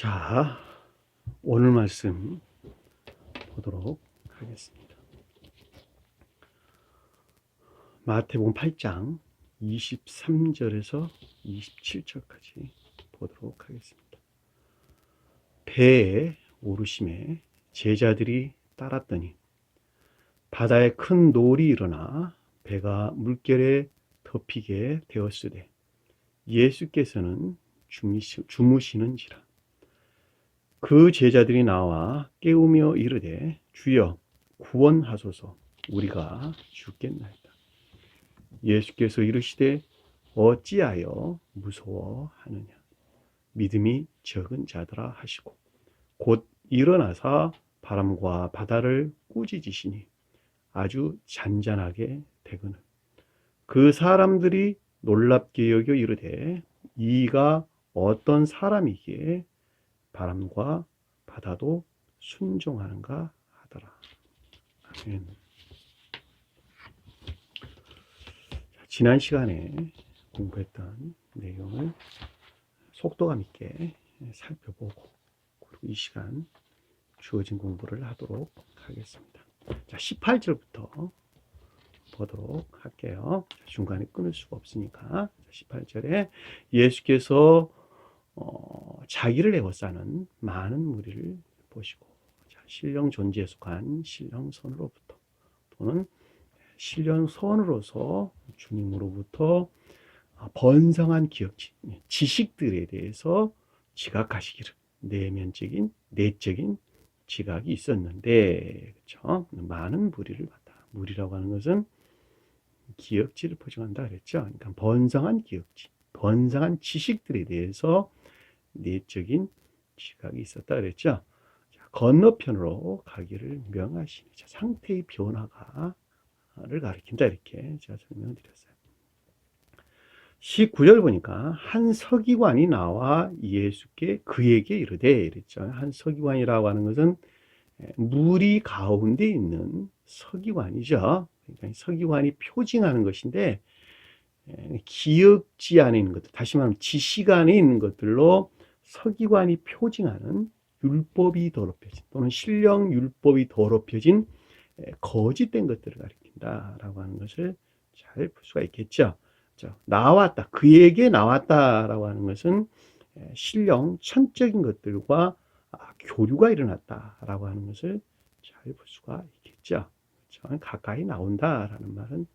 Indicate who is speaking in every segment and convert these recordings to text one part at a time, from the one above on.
Speaker 1: 자, 오늘 말씀 보도록 하겠습니다. 마태복음 8장 23절에서 27절까지 보도록 하겠습니다. 배에 오르심에 제자들이 따랐더니 바다에 큰 놀이 일어나 배가 물결에 덮이게 되었으되 예수께서는 주무시는지라. 그 제자들이 나와 깨우며 이르되 주여 구원하소서, 우리가 죽겠나이다. 예수께서 이르시되 어찌하여 무서워하느냐, 믿음이 적은 자들아 하시고 곧 일어나사 바람과 바다를 꾸짖으시니 아주 잔잔하게 되거늘 그 사람들이 놀랍게 여겨 이르되 이가 어떤 사람이기에 바람과 바다도 순종하는가 하더라. 아멘. 지난 시간에 공부했던 내용을 속도감 있게 살펴보고 그리고 이 시간 주어진 공부를 하도록 하겠습니다. 자, 18절부터 보도록 할게요. 중간에 끊을 수가 없으니까 18절에 예수께서 자기를 에워싸는 많은 무리를 보시고, 신령 존재에 속한 신령선으로부터 또는 신령선으로서 주님으로부터 번성한 기억지, 지식들에 대해서 지각하시기를, 내적인 지각이 있었는데, 그렇죠? 많은 무리를 봤다. 무리라고 하는 것은 기억지를 포장한다 그랬죠. 그러니까 번성한 기억지, 번성한 지식들에 대해서 내적인 지각이 있었다 그랬죠. 자, 건너편으로 가기를 명하시니, 상태의 변화를 가리킨다, 이렇게 제가 설명을 드렸어요. 19절 보니까 한 서기관이 나와 예수께 그에게 이르되, 이랬죠. 한 서기관이라고 하는 것은 무리 가운데 있는 서기관이죠. 그러니까 서기관이 표징하는 것인데, 기억지 안에 있는 것들, 다시 말하면 지식 안에 있는 것들로 서기관이 표징하는 율법이 더럽혀진 또는 신령 율법이 더럽혀진 거짓된 것들을 가리킨다라고 하는 것을 잘 볼 수가 있겠죠. 나왔다, 그에게 나왔다라고 하는 것은 신령 천적인 것들과 교류가 일어났다라고 하는 것을 잘 볼 수가 있겠죠. 가까이 나온다라는 말은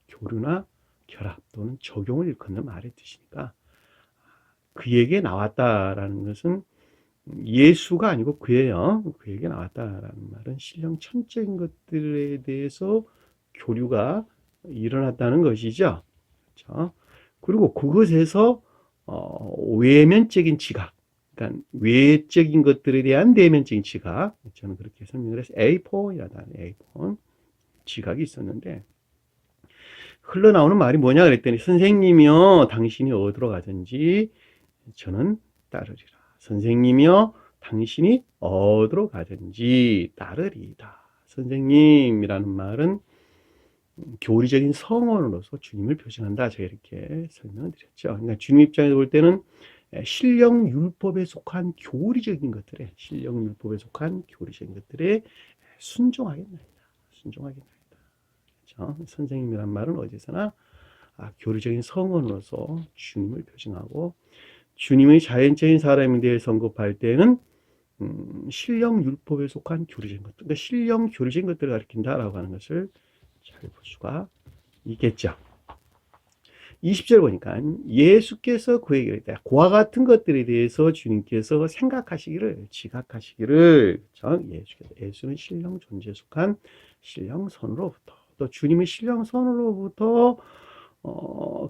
Speaker 1: 교류나 결합 또는 적용을 일컫는 말의 뜻이니까, 그에게 나왔다라는 것은 예수가 아니고 그예요. 그에게 나왔다라는 말은 신령 천적인 것들에 대해서 교류가 일어났다는 것이죠. 그렇죠? 그리고 그것에서 외면적인 지각, 그러니까 외적인 것들에 대한 내면적인 지각, 저는 그렇게 설명을 해서 에이폰이라는 에이폰 지각이 있었는데, 흘러나오는 말이 뭐냐 그랬더니 선생님이여 당신이 어디로 가든지 저는 따르리라. 선생님이여 당신이 어디로 가든지 따르리이다. 선생님이라는 말은 교리적인 성언으로서 주님을 표시한다, 제가 이렇게 설명을 드렸죠. 그러니까 주님 입장에서 볼 때는 신령 율법에 속한 교리적인 것들에 순종하겠나이다. 그렇죠? 선생님이란 말은 어디서나 교리적인 성언으로서 주님을 표징하고, 주님의 자연적인 사람에 대해 언급할 때는 신령 율법에 속한 교리적인 것들, 그러니까 신령 교리적인 것들을 가리킨다라고 하는 것을 잘 볼 수가 있겠죠. 20절 보니까 예수께서 그에게 이르되, 그와 같은 것들에 대해서 주님께서 생각하시기를, 지각하시기를, 예수는 신령 존재에 속한 신령선으로부터, 또 주님의 신령선으로부터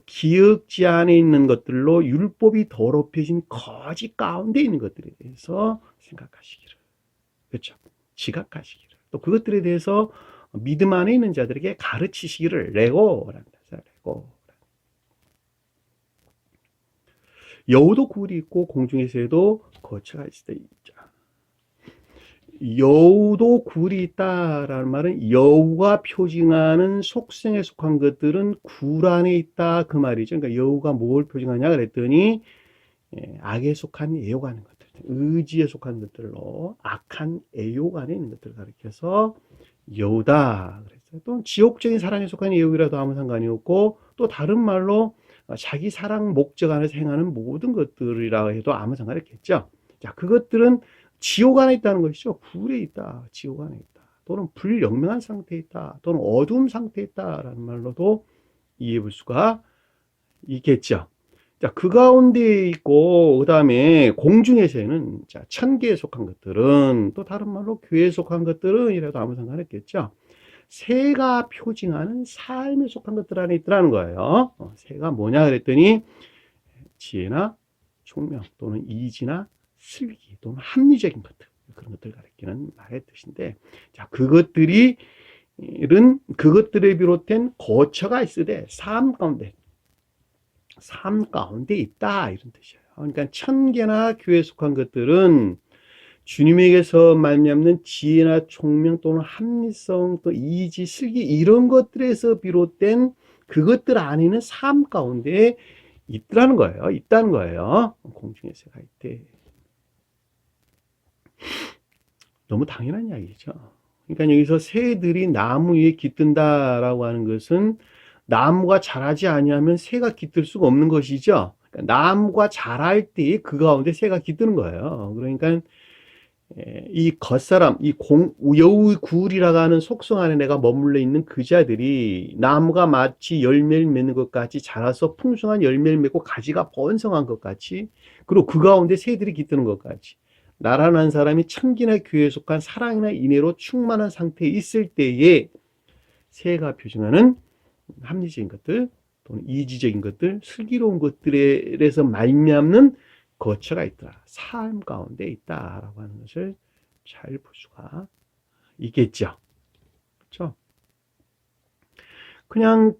Speaker 1: 기억지 안에 있는 것들로 율법이 더럽혀진 거짓 가운데 있는 것들에 대해서 생각하시기를, 그렇죠? 지각하시기를, 또 그것들에 대해서 믿음 안에 있는 자들에게 가르치시기를, 레고란다. 레고. 여우도 굴이 있고 공중에서도 거처가 있다. 여우도 굴이 있다라는 말은 여우가 표징하는 속성에 속한 것들은 굴 안에 있다, 그 말이죠. 그러니까 여우가 뭘 표징하냐 그랬더니 악에 속한 애호가는 것들, 의지에 속한 것들로 악한 애욕 안에 있는 것들을 가리켜서 여우다 그랬어요. 또 지옥적인 사랑에 속한 애욕이라도 아무 상관이 없고, 또 다른 말로 자기 사랑 목적 안에서 행하는 모든 것들이라 해도 아무 상관이 없겠죠. 자, 그것들은 지옥 안에 있다는 것이죠. 불에 있다, 지옥 안에 있다, 또는 불영명한 상태에 있다, 또는 어두움 상태에 있다라는 말로도 이해해 볼 수가 있겠죠. 자, 그 가운데 있고, 그 다음에 공중에서는, 자, 천계에 속한 것들은, 또 다른 말로 교회에 속한 것들은 이라도 아무 상관없겠죠. 새가 표징하는 삶에 속한 것들 안에 있더라는 거예요. 새가 뭐냐 그랬더니, 지혜나 총명, 또는 이지나 슬기, 또는 합리적인 것들, 그런 것들을 가리키는 말의 뜻인데, 자, 그것들에 비롯된 거처가 있으되, 삶 가운데 있다, 이런 뜻이에요. 그러니까 천계나 교회에 속한 것들은 주님에게서 말미암는 지혜나 총명, 또는 합리성, 또 이지, 슬기, 이런 것들에서 비롯된 그것들 안에는 삶 가운데 있다는 거예요. 공중에 새가 있대. 너무 당연한 이야기죠. 그러니까 여기서 새들이 나무 위에 깃든다라고 하는 것은, 나무가 자라지 아니하면 새가 깃들 수가 없는 것이죠. 그러니까 나무가 자랄 때 그 가운데 새가 깃드는 거예요. 그러니까 이 겉사람, 여우의 굴이라고 하는 속성 안에 내가 머물러 있는 그 자들이 나무가 마치 열매를 맺는 것 같이 자라서 풍성한 열매를 맺고 가지가 번성한 것 같이, 그리고 그 가운데 새들이 깃드는 것 같이, 나라는 사람이 천기나 교회에 속한 사랑이나 인애로 충만한 상태에 있을 때에 새가 표징하는 합리적인 것들, 또는 이지적인 것들, 슬기로운 것들에서 말미암는 거처가 있다, 삶 가운데 있다라고 하는 것을 잘 볼 수가 있겠죠. 그렇죠? 그냥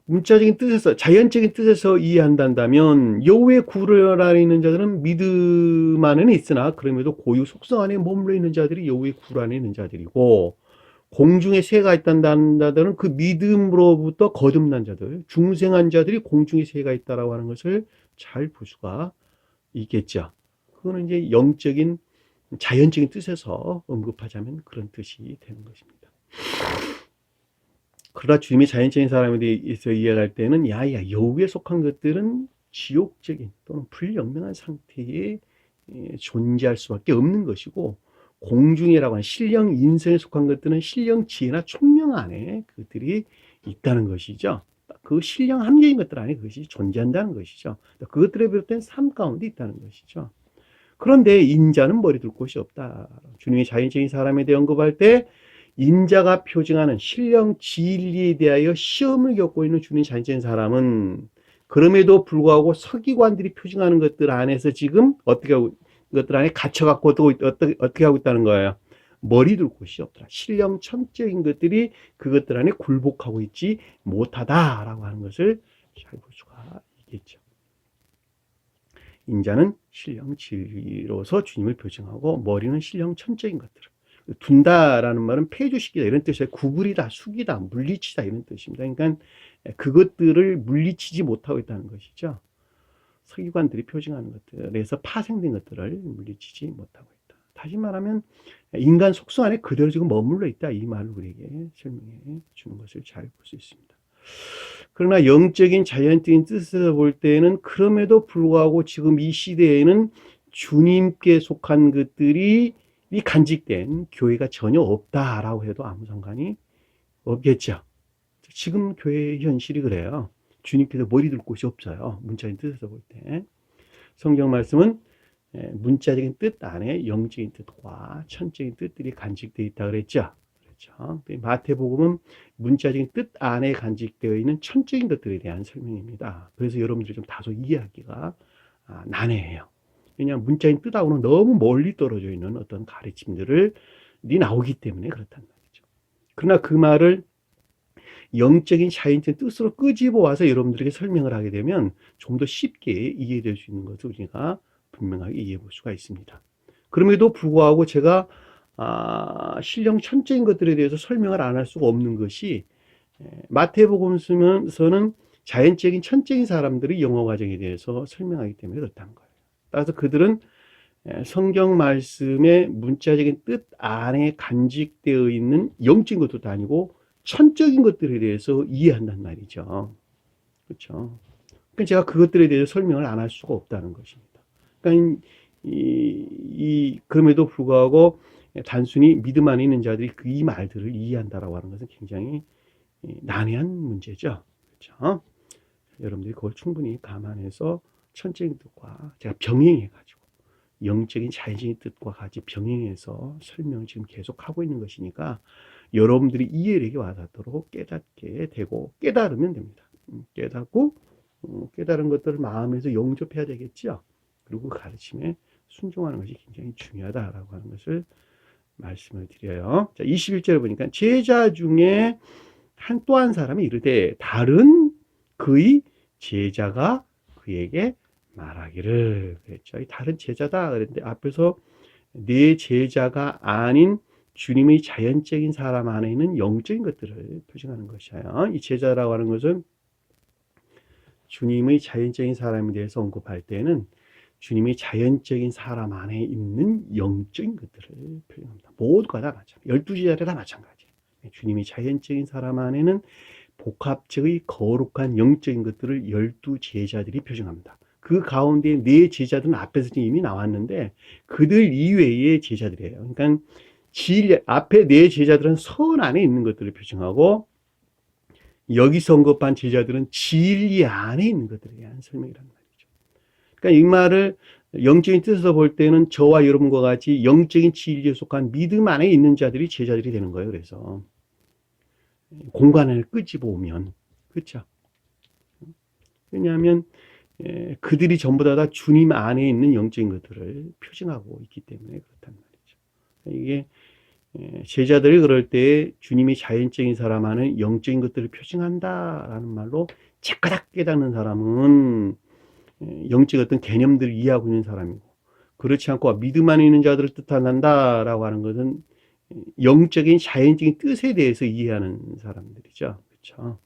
Speaker 1: 문자적인 뜻에서, 자연적인 뜻에서 이해한다면 여호와의 굴 안에 있는 자들은 믿음 안에는 있으나 그럼에도 고유 속성 안에 머물러 있는 자들이 여호와의 굴 안에 있는 자들이고, 공중에 새가 있다는 자들은 그 믿음으로부터 거듭난 자들, 중생한 자들이 공중에 새가 있다라고 하는 것을 잘 볼 수가 있겠죠. 그거는 이제 영적인, 자연적인 뜻에서 언급하자면 그런 뜻이 되는 것입니다. 그러나 주님이 자연적인 사람에 대해서 이해할 때는, 여우에 속한 것들은 지옥적인 또는 불영명한 상태에 존재할 수밖에 없는 것이고, 공중이라고 하는 신령 인성에 속한 것들은 신령 지혜나 총명 안에 그것들이 있다는 것이죠. 그 신령 합리적인 것들 안에 그것이 존재한다는 것이죠. 그것들에 비롯된 삶 가운데 있다는 것이죠. 그런데 인자는 머리 둘 곳이 없다. 주님이 자연적인 사람에 대해 언급할 때 인자가 표징하는 신령 진리에 대하여 시험을 겪고 있는 주님 자연적인 사람은, 그럼에도 불구하고 서기관들이 표징하는 것들 안에서 지금 어떻게 하고, 것들 안에 갇혀갖고 또 어떻게 하고 있다는 거예요. 머리 둘 곳이 없더라. 신령 천적인 것들이 그것들 안에 굴복하고 있지 못하다라고 하는 것을 잘 볼 수가 있겠죠. 인자는 신령 진리로서 주님을 표징하고, 머리는 신령 천적인 것들을 둔다라는 말은 폐조시키다 이런 뜻이에요. 구부리다, 숙이다, 물리치다 이런 뜻입니다. 그러니까 그것들을 물리치지 못하고 있다는 것이죠. 서기관들이 표징하는 것들에서 파생된 것들을 물리치지 못하고 있다. 다시 말하면 인간 속성 안에 그대로 지금 머물러 있다, 이 말을 우리에게 설명해 주는 것을 잘 볼 수 있습니다. 그러나 영적인 자연적인 뜻에서 볼 때는 그럼에도 불구하고 지금 이 시대에는 주님께 속한 것들이 간직된 교회가 전혀 없다라고 해도 아무 상관이 없겠죠. 지금 교회의 현실이 그래요. 주님께서 머리 둘 곳이 없어요. 문자적인 뜻에서 볼 때. 성경 말씀은 문자적인 뜻 안에 영적인 뜻과 천적인 뜻들이 간직되어 있다 그랬죠. 그렇죠. 마태복음은 문자적인 뜻 안에 간직되어 있는 천적인 것들에 대한 설명입니다. 그래서 여러분들이 좀 다소 이해하기가 난해해요. 왜냐하면 문자적인 뜻하고는 너무 멀리 떨어져 있는 어떤 가르침들이 나오기 때문에 그렇단 말이죠. 그러나 그 말을 영적인 자연적인 뜻으로 끄집어 와서 여러분들에게 설명을 하게 되면 좀 더 쉽게 이해될 수 있는 것을 우리가 분명하게 이해해 볼 수가 있습니다. 그럼에도 불구하고 제가 신령 천적인 것들에 대해서 설명을 안 할 수가 없는 것이, 마태복음서는 자연적인 천적인 사람들의 영어 과정에 대해서 설명하기 때문에 그렇다는 거예요. 따라서 그들은 성경 말씀의 문자적인 뜻 안에 간직되어 있는 영적인 것도 아니고 천적인 것들에 대해서 이해한단 말이죠. 그렇죠. 그러니까 제가 그것들에 대해서 설명을 안 할 수가 없다는 것입니다. 그러니까 그럼에도 불구하고 단순히 믿음 안에 있는 자들이 이 말들을 이해한다라고 하는 것은 굉장히 난해한 문제죠. 그렇죠. 여러분들이 그걸 충분히 감안해서 천적인 뜻과 제가 병행해가지고 영적인 자연적인 뜻과 같이 병행해서 설명을 지금 계속 하고 있는 것이니까 여러분들이 이해력이 와닿도록 깨닫게 되고 깨달으면 됩니다. 깨닫고 깨달은 것들을 마음에서 영접해야 되겠죠. 그리고 그 가르침에 순종하는 것이 굉장히 중요하다라고 하는 것을 말씀을 드려요. 자, 21절을 보니까 제자 중에 또 한 사람이 이르되 다른 그의 제자가 그에게 말하기를 그랬죠. 다른 제자다 그랬는데 앞에서 내 제자가 아닌 주님의 자연적인 사람 안에 있는 영적인 것들을 표시하는 것이에요. 이 제자라고 하는 것은 주님의 자연적인 사람에 대해서 언급할 때는 주님의 자연적인 사람 안에 있는 영적인 것들을 표현합니다. 모두가 다 마찬가지. 12제자들 다 마찬가지. 주님의 자연적인 사람 안에는 복합적의 거룩한 영적인 것들을 12제자들이 표정합니다. 그 가운데 4제자들은 앞에서 이미 나왔는데 그들 이외의 제자들이에요. 그러니까 앞에 4제자들은 선 안에 있는 것들을 표정하고 여기서 언급한 제자들은 진리 안에 있는 것들에 대한 설명이란 말이죠. 그러니까 이 말을 영적인 뜻에서 볼 때는 저와 여러분과 같이 영적인 진리에 속한 믿음 안에 있는 자들이 제자들이 되는 거예요. 그래서 공간을 끄집어 오면 그렇죠. 왜냐하면 그들이 전부 다 주님 안에 있는 영적인 것들을 표징하고 있기 때문에 그렇단 말이죠. 이게 제자들이 그럴 때 주님이 자연적인 사람 안에 영적인 것들을 표징한다라는 말로 깨끗하게 깨닫는 사람은 영적인 어떤 개념들을 이해하고 있는 사람이고 그렇지 않고 믿음 안에 있는 자들을 뜻한다라고 하는 것은 영적인 자연적인 뜻에 대해서 이해하는 사람들이죠. 그렇죠.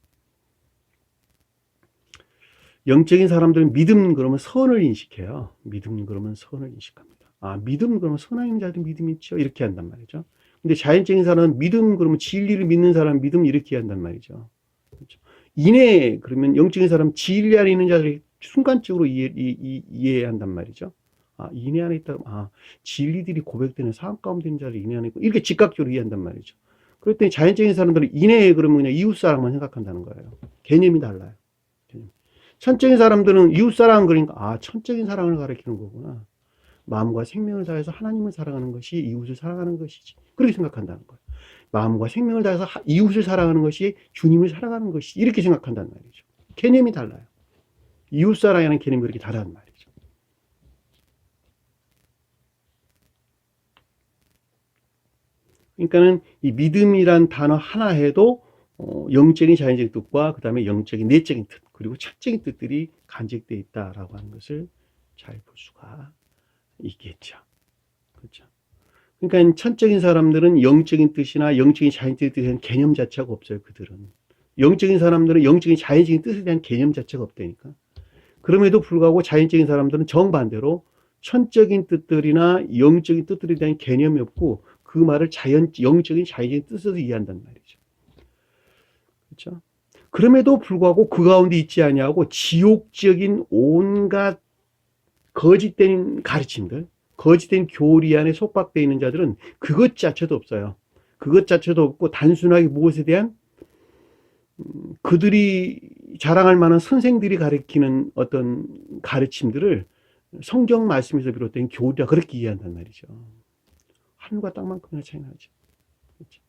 Speaker 1: 영적인 사람들은 믿음 그러면 선을 인식해요. 믿음 그러면 선을 인식합니다. 아, 믿음 그러면 선한 자들 믿음 있죠. 이렇게 한단 말이죠. 근데 자연적인 사람은 믿음 그러면 진리를 믿는 사람 믿음 이렇게 한단 말이죠. 그렇죠. 인해 그러면 영적인 사람 진리 안에 있는 자들이 순간적으로 이해한단 말이죠. 아, 인해 안에 있다. 아, 진리들이 고백되는 상황 가운데 있는 자를 인해 안에 있고 이렇게 즉각적으로 이해한단 말이죠. 그랬더니 자연적인 사람들은 인해 그러면 그냥 이웃 사랑만 생각한다는 거예요. 개념이 달라요. 천적인 사람들은 이웃사랑 그러니까 아 천적인 사랑을 가리키는 거구나. 마음과 생명을 다해서 하나님을 사랑하는 것이 이웃을 사랑하는 것이지. 그렇게 생각한다는 거예요. 마음과 생명을 다해서 이웃을 사랑하는 것이 주님을 사랑하는 것이지. 이렇게 생각한다는 말이죠. 개념이 달라요. 이웃사랑이라는 개념이 그렇게 다르단 말이죠. 그러니까는 이 믿음이란 단어 하나 해도 영적인 자연적인 뜻과 그 다음에 영적인 내적인 뜻 그리고 철적인 뜻들이 간직되어 있다라고 하는 것을 잘 볼 수가 있겠죠. 그렇죠. 그러니까 천적인 사람들은 영적인 뜻이나 영적인 자연적인 뜻에 대한 개념 자체가 없어요. 그들은 영적인 사람들은 영적인 자연적인 뜻에 대한 개념 자체가 없다니까. 그럼에도 불구하고 자연적인 사람들은 정반대로 천적인 뜻들이나 영적인 뜻들에 대한 개념이 없고 그 말을 영적인 자연적인 뜻에서 이해한단 말이죠. 그렇죠? 그럼에도 불구하고 그 가운데 있지 아니하고 지옥적인 온갖 거짓된 가르침들, 거짓된 교리 안에 속박되어 있는 자들은 그것 자체도 없어요. 그것 자체도 없고 단순하게 무엇에 대한 그들이 자랑할 만한 선생들이 가르치는 어떤 가르침들을 성경 말씀에서 비롯된 교리가 그렇게 이해한단 말이죠. 하늘과 땅만큼이나 차이 나죠. 그렇죠?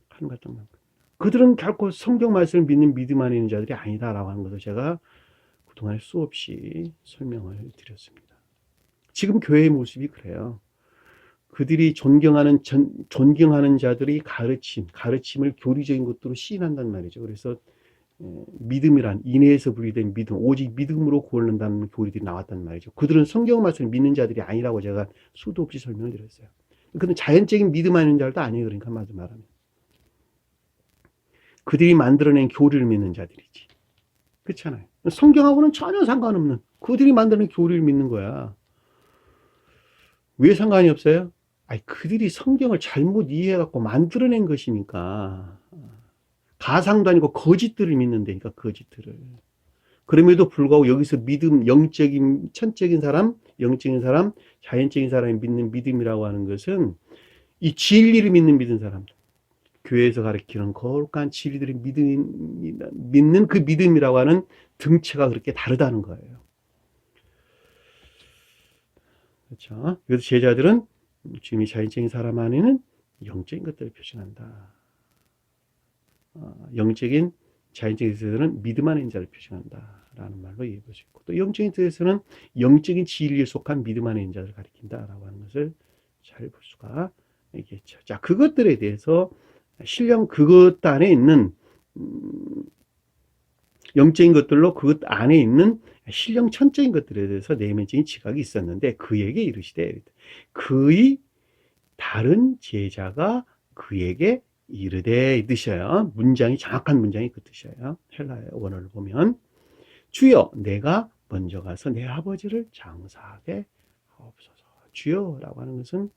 Speaker 1: 하늘과 땅만큼. 그들은 결코 성경 말씀을 믿는 믿음 안에 있는 자들이 아니다라고 하는 것을 제가 그동안에 수없이 설명을 드렸습니다. 지금 교회의 모습이 그래요. 그들이 존경하는 자들이 가르침을 교리적인 것으로 시인한단 말이죠. 그래서 믿음이란 인해에서 분리된 믿음, 오직 믿음으로 구원한다는 교리들이 나왔단 말이죠. 그들은 성경 말씀을 믿는 자들이 아니라고 제가 수도 없이 설명을 드렸어요. 그는 자연적인 믿음 안에 있는 자들도 아니에요. 그러니까 말하면. 그들이 만들어낸 교리를 믿는 자들이지. 그렇잖아요. 성경하고는 전혀 상관없는 그들이 만드는 교리를 믿는 거야. 왜 상관이 없어요? 아니, 그들이 성경을 잘못 이해해갖고 만들어낸 것이니까. 가상도 아니고 거짓들을 믿는다니까, 거짓들을. 그럼에도 불구하고 여기서 믿음, 영적인, 천적인 사람, 영적인 사람, 자연적인 사람이 믿는 믿음이라고 하는 것은 이 진리를 믿는 사람들. 교회에서 가르치는 거룩한 진리들을 믿는 그 믿음이라고 하는 등체가 그렇게 다르다는 거예요. 그렇죠? 그래서 제자들은 주님이 자연적인 사람 안에는 영적인 것들을 표현한다. 영적인 자연적인 뜻에서는 믿음 안에 있는 자를 표현한다. 라는 말로 이해해 볼 수 있고, 또 영적인 뜻에서는 영적인 진리에 속한 믿음 안에 있는 자를 가리킨다라고 하는 것을 잘 볼 수가 있겠죠. 자, 그것들에 대해서 신령 그것 안에 있는 영적인 것들로 그것 안에 있는 신령 천적인 것들에 대해서 내면적인 지각이 있었는데 그에게 이르시되, 그의 다른 제자가 그에게 이르되, 이 뜻이에요. 문장이, 정확한 문장이 그 뜻이에요. 헬라의 원어를 보면, 주여, 내가 먼저 가서 내 아버지를 장사하게 하옵소서. 주여라고 하는 것은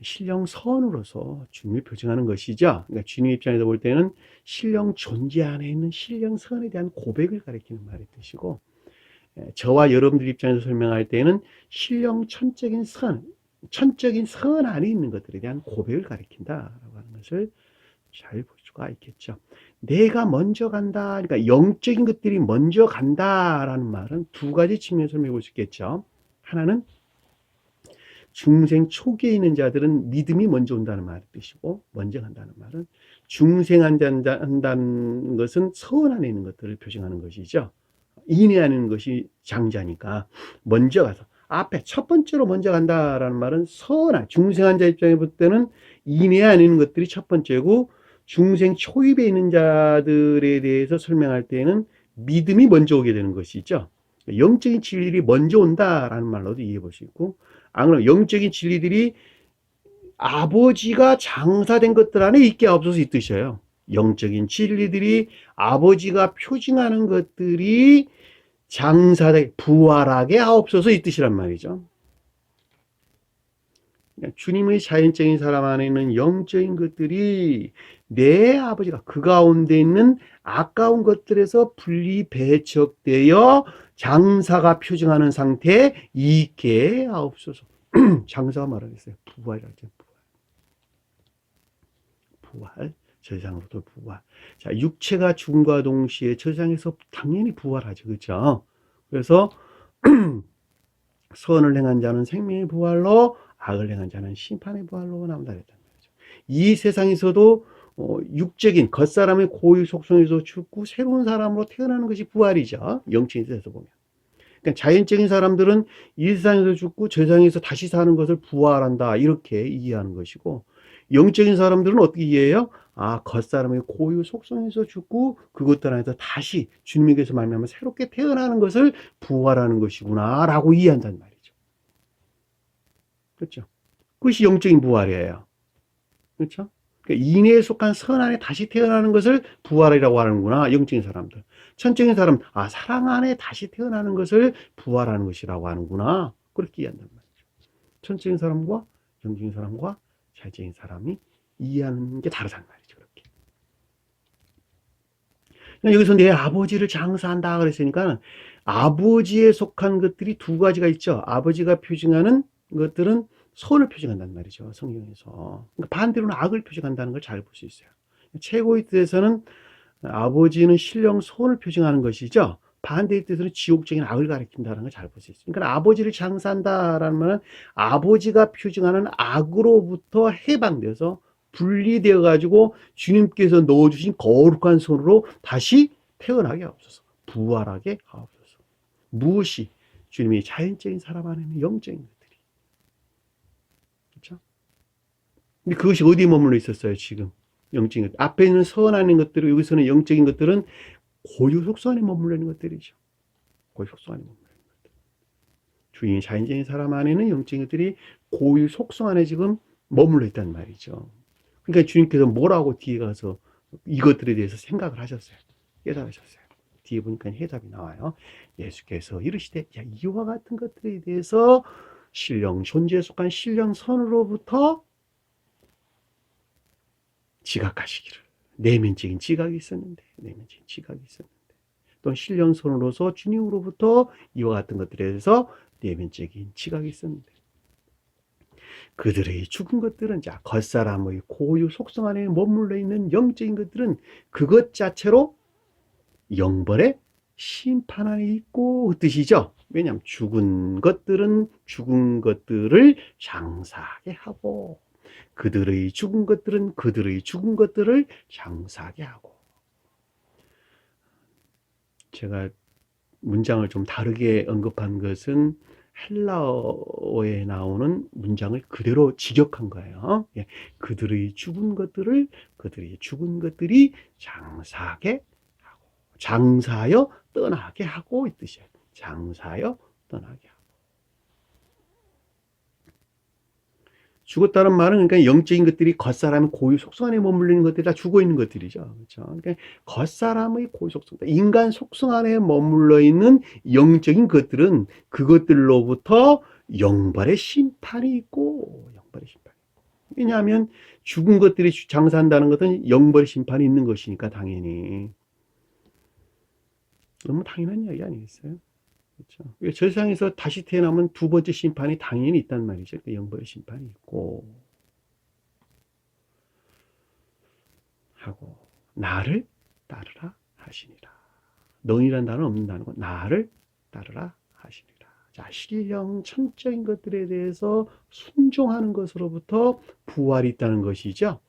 Speaker 1: 신령 선으로서 주님을 표정하는 것이죠. 그러니까 주님 입장에서 볼 때는 신령 존재 안에 있는 신령 선에 대한 고백을 가리키는 말의 뜻이고, 저와 여러분들 입장에서 설명할 때는 신령 천적인 선 안에 있는 것들에 대한 고백을 가리킨다라고 하는 것을 잘 볼 수가 있겠죠. 내가 먼저 간다, 그러니까 영적인 것들이 먼저 간다라는 말은 두 가지 측면에서 설명해 볼 수 있겠죠. 하나는 중생 초기에 있는 자들은 믿음이 먼저 온다는 말의 뜻이고, 먼저 간다는 말은 중생한다는 것은 선 안에 있는 것들을 표정하는 것이죠. 인내하는 것이 장자니까 먼저 가서 앞에 첫 번째로 먼저 간다라는 말은 선한 중생한 자 입장에 볼 때는 인내하는 것들이 첫 번째고, 중생 초입에 있는 자들에 대해서 설명할 때는 믿음이 먼저 오게 되는 것이죠. 영적인 진리들이 먼저 온다라는 말로도 이해해 볼 수 있고, 안 그러면 영적인 진리들이 아버지가 장사된 것들 안에 있게 없어서 이 뜻이에요. 영적인 진리들이 아버지가 표징하는 것들이 장사되 부활하게 하옵소서, 이 뜻이란 말이죠. 주님의 자연적인 사람 안에 있는 영적인 것들이 내 아버지가 그 가운데 있는 아까운 것들에서 분리 배척되어 장사가 표징하는 상태에 있게 하옵소서. 장사가 말하겠어요. 부활이라죠. 부활. 저세상으로부터 부활. 자, 육체가 죽음과 동시에 저세상에서 당연히 부활하죠. 그렇죠? 그래서 선을 행한 자는 생명의 부활로, 악을 행한 자는 심판의 부활로 나온다 그랬단 말이죠. 이 세상에서도 육적인 겉사람의 고유 속성에서 죽고 새로운 사람으로 태어나는 것이 부활이죠. 영적인 뜻에서 보면. 그러니까 자연적인 사람들은 이 세상에서 죽고 저 세상에서 다시 사는 것을 부활한다, 이렇게 이해하는 것이고, 영적인 사람들은 어떻게 이해해요? 아, 겉사람의 고유 속성에서 죽고 그것들 안에서 다시 주님에게서 말미암아 새롭게 태어나는 것을 부활하는 것이구나 라고 이해한단 말이죠. 그렇죠? 그것이 영적인 부활이에요. 그렇죠? 그러니까 인애에 속한 선 안에 다시 태어나는 것을 부활이라고 하는구나, 영적인 사람들. 천적인 사람, 아, 사랑 안에 다시 태어나는 것을 부활하는 것이라고 하는구나, 그렇게 이해한단 말이죠. 천적인 사람과 영적인 사람과 자연적인 사람이 이해하는 게 다르단 말이죠. 그렇게. 그러니까 여기서 내 아버지를 장사한다 그랬으니까 아버지에 속한 것들이 두 가지가 있죠. 아버지가 표징하는 것들은 선을 표징한단 말이죠. 성경에서. 그러니까 반대로는 악을 표징한다는 걸 잘 볼 수 있어요. 최고의 뜻에서는 아버지는 신령 선을 표징하는 것이죠. 반대의 뜻으로 지옥적인 악을 가리킨다는 걸 잘 볼 수 있어요. 그러니까 아버지를 장사한다라는 말은 아버지가 표징하는 악으로부터 해방돼서 분리되어 가지고 주님께서 넣어주신 거룩한 손으로 다시 태어나게 하옵소서. 부활하게 하옵소서. 무엇이? 주님이 자연적인 사람 안에 있는 영적인 것들이. 그렇죠? 근데 그것이 어디에 머물러 있었어요, 지금? 영적인 것. 앞에 있는 선한 것들이, 여기서는 영적인 것들은 고유 속성 안에 머물러 있는 것들이죠. 고유 속성 안에 머물러 있는 것들. 주인이 자연적인 사람 안에는 영적인 것들이 고유 속성 안에 지금 머물러 있단 말이죠. 그러니까 주님께서 뭐라고 뒤에 가서 이것들에 대해서 생각을 하셨어요. 깨달으셨어요. 뒤에 보니까 해답이 나와요. 예수께서 이르시되, 야, 이와 같은 것들에 대해서 신령 존재에 속한 신령선으로부터 지각하시기를. 내면적인 지각이 있었는데, 내면적인 지각이 있었는데, 또는 신령선으로서 주님으로부터 이와 같은 것들에 대해서 내면적인 지각이 있었는데, 그들의 죽은 것들은 자 겉사람의 고유 속성 안에 머물러 있는 영적인 것들은 그것 자체로 영벌의 심판 안에 있고 그 뜻이죠. 왜냐하면 죽은 것들은 죽은 것들을 장사하게 하고 그들의 죽은 것들은 그들의 죽은 것들을 장사하게 하고. 제가 문장을 좀 다르게 언급한 것은 헬라어에 나오는 문장을 그대로 직역한 거예요. 예, 그들의 죽은 것들을 그들의 죽은 것들이 장사하게 하고 장사하여 떠나게 하고 이 뜻이에요. 장사하여 떠나게 하고. 죽었다는 말은 그러니까 영적인 것들이 겉사람의 고유 속성 안에 머물리는 것들이 다 죽어 있는 것들이죠. 그렇죠? 그러니까 겉사람의 고유 속성, 인간 속성 안에 머물러 있는 영적인 것들은 그것들로부터 영벌의 심판이 있고, 영벌의 심판이. 왜냐하면 죽은 것들이 장사한다는 것은 영벌의 심판이 있는 것이니까 당연히. 너무 당연한 이야기 아니겠어요? 그렇죠. 저 세상에서 다시 태어나면 두 번째 심판이 당연히 있단 말이죠. 영벌의 심판이 있고 하고 나를 따르라 하시니라. 너희란 단어는 없는 단어고 나를 따르라 하시니라. 자, 신령 천적인 것들에 대해서 순종하는 것으로부터 부활이 있다는 것이죠.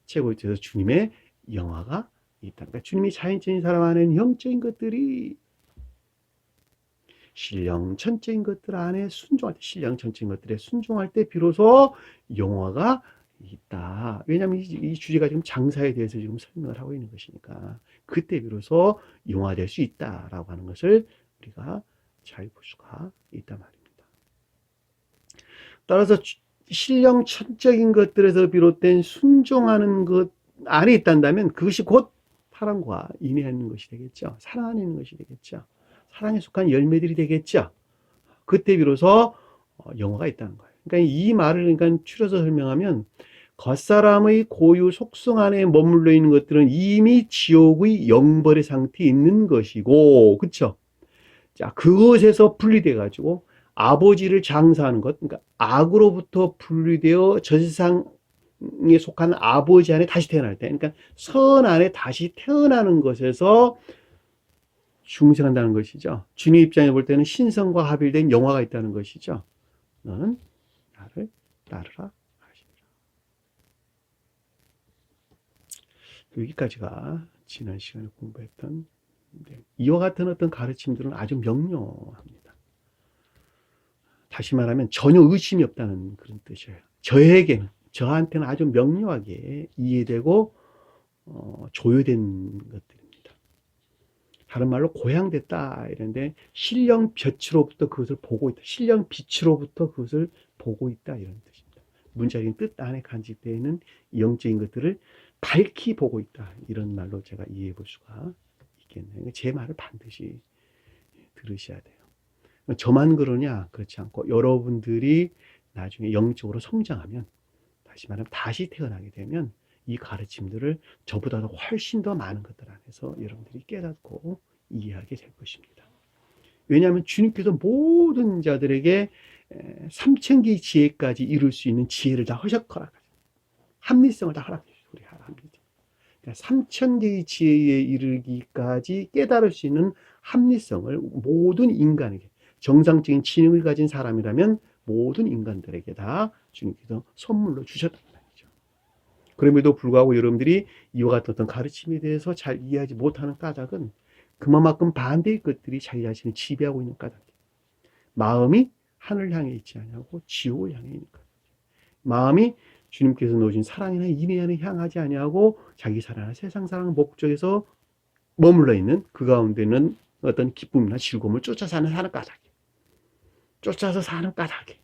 Speaker 1: 최고의에서 주님의 영화가 있다. 그러니까 주님이 자연적인 사람 안에는 영적인 것들이 신령 천적인 것들 안에 순종할 때, 신령 천적인 것들에 순종할 때 비로소 영화가 있다. 왜냐하면 이 주제가 지금 장사에 대해서 지금 설명을 하고 있는 것이니까 그때 비로소 영화될 수 있다라고 하는 것을 우리가 잘 볼 수가 있단 말입니다. 따라서 신령 천적인 것들에서 비롯된 순종하는 것 안에 있단다면 그것이 곧 사랑과 인내에 있는 것이 되겠죠. 사랑 안에 있는 것이 되겠죠. 사랑에 속한 열매들이 되겠죠. 그때 비로소 영화가 있다는 거예요. 그러니까 이 말을 그러니까 추려서 설명하면 겉사람의 고유 속성 안에 머물러 있는 것들은 이미 지옥의 영벌의 상태에 있는 것이고, 그렇죠? 자, 그것에서 분리돼 가지고 아버지를 장사하는 것, 그러니까 악으로부터 분리되어 저 세상에 속한 아버지 안에 다시 태어날 때, 그러니까 선 안에 다시 태어나는 것에서 중생한다는 것이죠. 주님 입장에 볼 때는 신성과 합일된 영화가 있다는 것이죠. 너는 나를 따르라 하시니라. 여기까지가 지난 시간에 공부했던 이와 같은 어떤 가르침들은 아주 명료합니다. 다시 말하면 전혀 의심이 없다는 그런 뜻이에요. 저에게는, 저한테는 아주 명료하게 이해되고 조효된 것들입니다. 다른 말로 고향됐다 이런데 신령 볕으로부터 그것을 보고 있다. 신령 빛으로부터 그것을 보고 있다 이런 뜻입니다. 문자적인 뜻 안에 간직되어 있는 영적인 것들을 밝히 보고 있다. 이런 말로 제가 이해해 볼 수가 있겠네요. 제 말을 반드시 들으셔야 돼요. 저만 그러냐? 그렇지 않고 여러분들이 나중에 영적으로 성장하면 다시 말하면 다시 태어나게 되면 이 가르침들을 저보다 훨씬 더 많은 것들 안에서 여러분들이 깨닫고 이해하게 될 것입니다. 왜냐하면 주님께서 모든 자들에게 3,000개의 지혜까지 이룰 수 있는 지혜를 다 허락하셨어요. 합리성을 다 허락해 주셨어요. 우리 합리성. 그러니까 3,000개의 지혜에 이르기까지 깨달을 수 있는 합리성을 모든 인간에게, 정상적인 지능을 가진 사람이라면 모든 인간들에게 다 주님께서 선물로 주셨단 말이죠. 그럼에도 불구하고 여러분들이 이와 같은 어떤 가르침에 대해서 잘 이해하지 못하는 까닭은 그만큼 반대의 것들이 자기 자신을 지배하고 있는 까닭이에요. 마음이 하늘 향해 있지 않냐고 지옥을 향해 있는 까닭. 마음이 주님께서 놓으신 사랑이나 인애는 향하지 아니하고 자기 사랑이나 세상 사랑 목적에서 머물러 있는 그 가운데는 어떤 기쁨이나 즐거움을 쫓아 사는 까닭이에요. 쫓아서 사는 까닭이에요.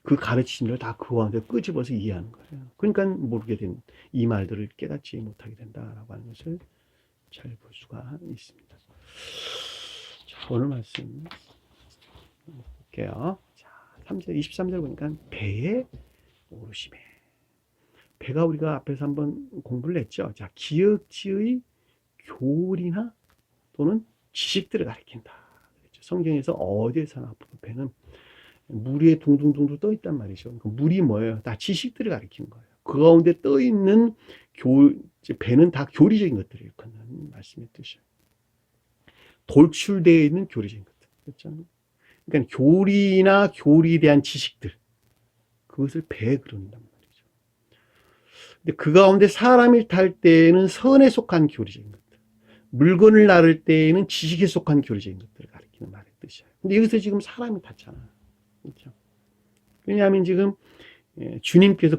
Speaker 1: 그 가르침을 다 그 가운데 끄집어서 이해하는 거예요. 그러니까 모르게 된 이 말들을 깨닫지 못하게 된다라고 하는 것을 잘 볼 수가 있습니다. 자, 오늘 말씀 볼게요. 자, 3절, 23절 보니까 배에 오르심에. 배가 우리가 앞에서 한번 공부를 했죠. 자, 기역지의 교리나 또는 지식들을 가리킨다. 그렇죠? 성경에서 어디에서나 배는 물 위에 둥둥둥둥 떠 있단 말이죠. 그 물이 뭐예요? 다 지식들을 가리키는 거예요. 그 가운데 떠 있는 배는 다 교리적인 것들을 일컫는 말씀의 뜻이에요. 돌출되어 있는 교리적인 것들. 그렇죠? 그러니까 교리나 교리에 대한 지식들, 그것을 배에 그런단 말이죠. 근데 그 가운데 사람이 탈 때에는 선에 속한 교리적인 것들, 물건을 나를 때에는 지식에 속한 교리적인 것들을 가리키는 말의 뜻이에요. 근데 여기서 지금 사람이 탔잖아. 그렇죠? 왜냐하면 지금 주님께서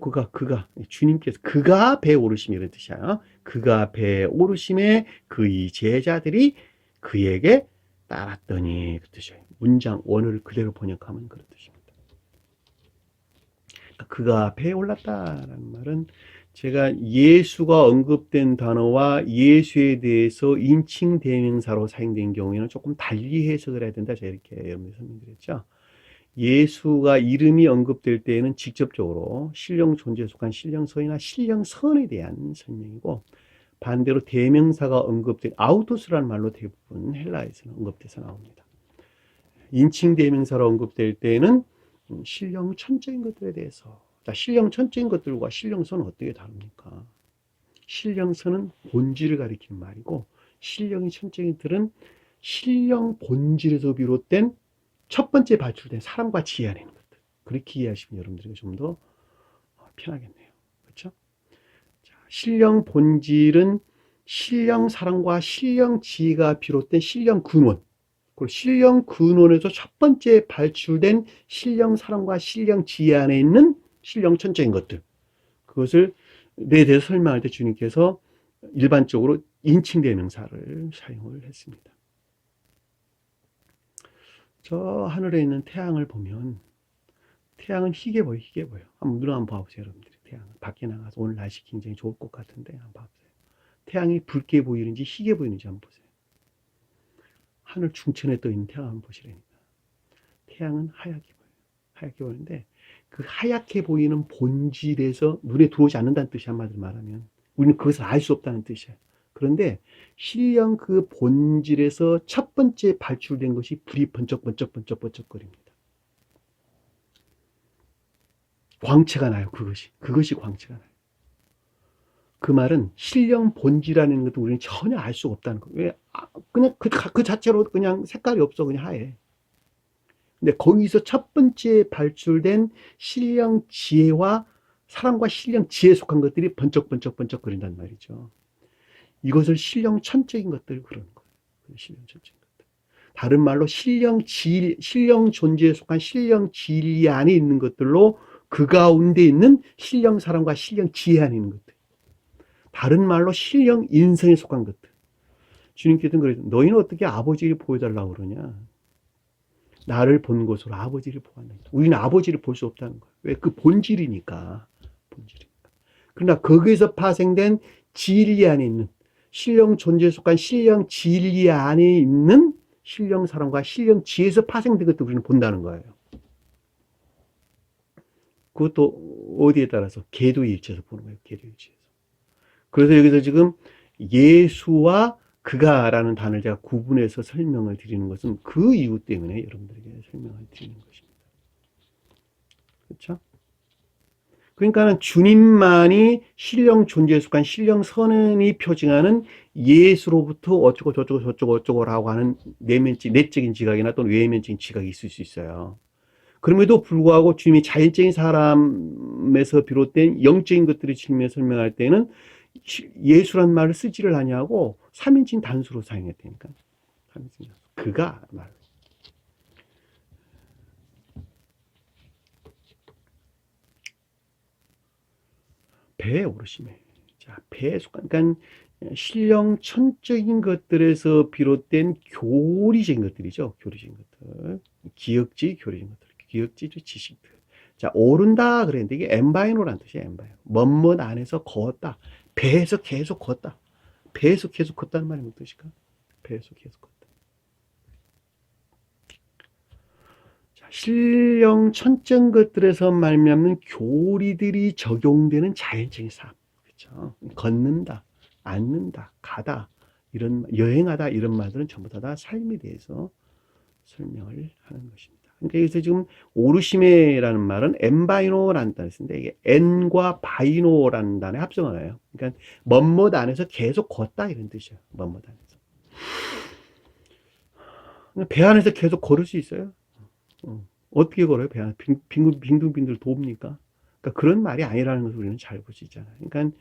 Speaker 1: 주님께서 그가 배에 오르심이 이런 뜻이야. 그가 배에 오르심에 그의 제자들이 그에게 따랐더니 그 뜻이에요. 문장 원어를 그대로 번역하면 그런 뜻입니다. 그가 배에 올랐다라는 말은 제가 예수가 언급된 단어와 예수에 대해서 인칭 대명사로 사용된 경우에는 조금 달리 해석을 해야 된다. 제가 이렇게 여러분께 설명드렸죠. 예수가 이름이 언급될 때에는 직접적으로 신령 존재에 속한 신령서이나 신령선에 대한 설명이고, 반대로 대명사가 언급된 아우토스라는 말로 대부분 헬라에서는 언급돼서 나옵니다. 인칭 대명사로 언급될 때에는 신령 천적인 것들에 대해서, 자, 신령 천적인 것들과 신령선은 어떻게 다릅니까? 신령선은 본질을 가리키는 말이고, 신령이 천적인 것들은 신령 본질에서 비롯된 첫 번째 발출된 사람과 지혜 안에 있는 것들. 그렇게 이해하시면 여러분들에게 좀 더 편하겠네요. 그렇죠? 자, 신령 본질은 신령 사랑과 신령 지혜가 비롯된 신령 근원, 그리고 신령 근원에서 첫 번째 발출된 신령 사랑과 신령 지혜 안에 있는 신령 천적인 것들, 그것을 내 대해서 설명할 때 주님께서 일반적으로 인칭 대명사를 사용을 했습니다. 저 하늘에 있는 태양을 보면 태양은 희게 보여, 희게 보여. 눈 한번 봐보세요, 여러분들이. 태양 밖에 나가서 오늘 날씨 굉장히 좋을 것 같은데 한번 봐보세요. 태양이 붉게 보이는지 희게 보이는지 한번 보세요. 하늘 중천에 떠 있는 태양 한번 보시라니까. 태양은 하얗게 보여요. 하얗게 보이는데 그 하얗게 보이는 본질에서 눈에 들어오지 않는다는 뜻이 한마디로 말하면 우리는 그것을 알 수 없다는 뜻이에요. 그런데 신령 그 본질에서 첫 번째 발출된 것이 불이 번쩍번쩍거립니다. 광채가 나요. 그것이 광채가 나요. 그 말은 신령 본질이라는 것도 우리는 전혀 알 수가 없다는 거예요. 왜? 그냥 그 자체로 그냥 색깔이 없어. 그냥 하얘. 근데 거기서 첫 번째 발출된 신령 지혜와 사랑과 신령 지혜에 속한 것들이 번쩍번쩍거린단 말이죠. 이것을 신령 천적인 것들 그러는 거예요. 신령 천적인 것들. 다른 말로 신령 존재에 속한 신령 진리 안에 있는 것들로 그 가운데 있는 신령 사랑과 신령 지혜 안에 있는 것들. 다른 말로 신령 인성에 속한 것들. 주님께서는 그래서 너희는 어떻게 아버지를 보여달라고 그러냐. 나를 본 것으로 아버지를 보았다. 우리는 아버지를 볼 수 없다는 거예요. 왜? 그 본질이니까. 그러나 거기에서 파생된 진리 안에 있는 신령 존재에 속한 신령 진리 안에 있는 신령 사랑과 신령 지혜에서 파생된 것도 우리는 본다는 거예요. 그것도 어디에 따라서? 궤도 일치에서 보는 거예요. 궤도 일치에서. 그래서 여기서 지금 예수와 그가라는 단어를 제가 구분해서 설명을 드리는 것은 그 이유 때문에 여러분들에게 설명을 드리는 것입니다. 그렇죠? 그러니까 주님만이 신령 존재에 속한 신령 선언이 표징하는 예수로부터 어쩌고 저쩌고라고 하는 내적인 지각이나 또는 외면적인 지각이 있을 수 있어요. 그럼에도 불구하고 주님이 자연적인 사람에서 비롯된 영적인 것들을 주님에 설명할 때는 예수란 말을 쓰지를 아니하고 3인칭 단수로 사용했다니까. 그가 말. 배에 오르심에. 자, 배에 속한, 그러니까 신령 천적인 것들에서 비롯된 교리적인 것들이죠. 교리적인 것들. 기억지, 교리적인 것들. 기억지, 지식들. 자, 오른다 그랬는데 이게 엠바이노라는 뜻이에요. 엠바이노. 멋멋 안에서 걷다. 배에서 계속 걷다. 배에서 계속 걷다는 말이 무슨 뜻일까? 배에서 계속 걷다. 신령 천적 것들에서 말미암는 교리들이 적용되는 자연적인 삶. 그렇죠? 걷는다, 앉는다, 가다, 이런 여행하다 이런 말들은 전부 다 삶에 대해서 설명을 하는 것입니다. 그러니까 여기서 지금 오르시메라는 말은 엔바이노라는 단어를 쓰는데 이게 엔과 바이노라는 단어의 합성어예요. 그러니까 멋멋 안에서 계속 걷다 이런 뜻이에요. 멋멋 안에서. 배 안에서 계속 걸을 수 있어요? 어떻게 걸어요? 배 안에 빙글빙글 돕니까? 그러니까 그런 말이 아니라는 것을 우리는 잘 볼 수 있잖아요. 그러니까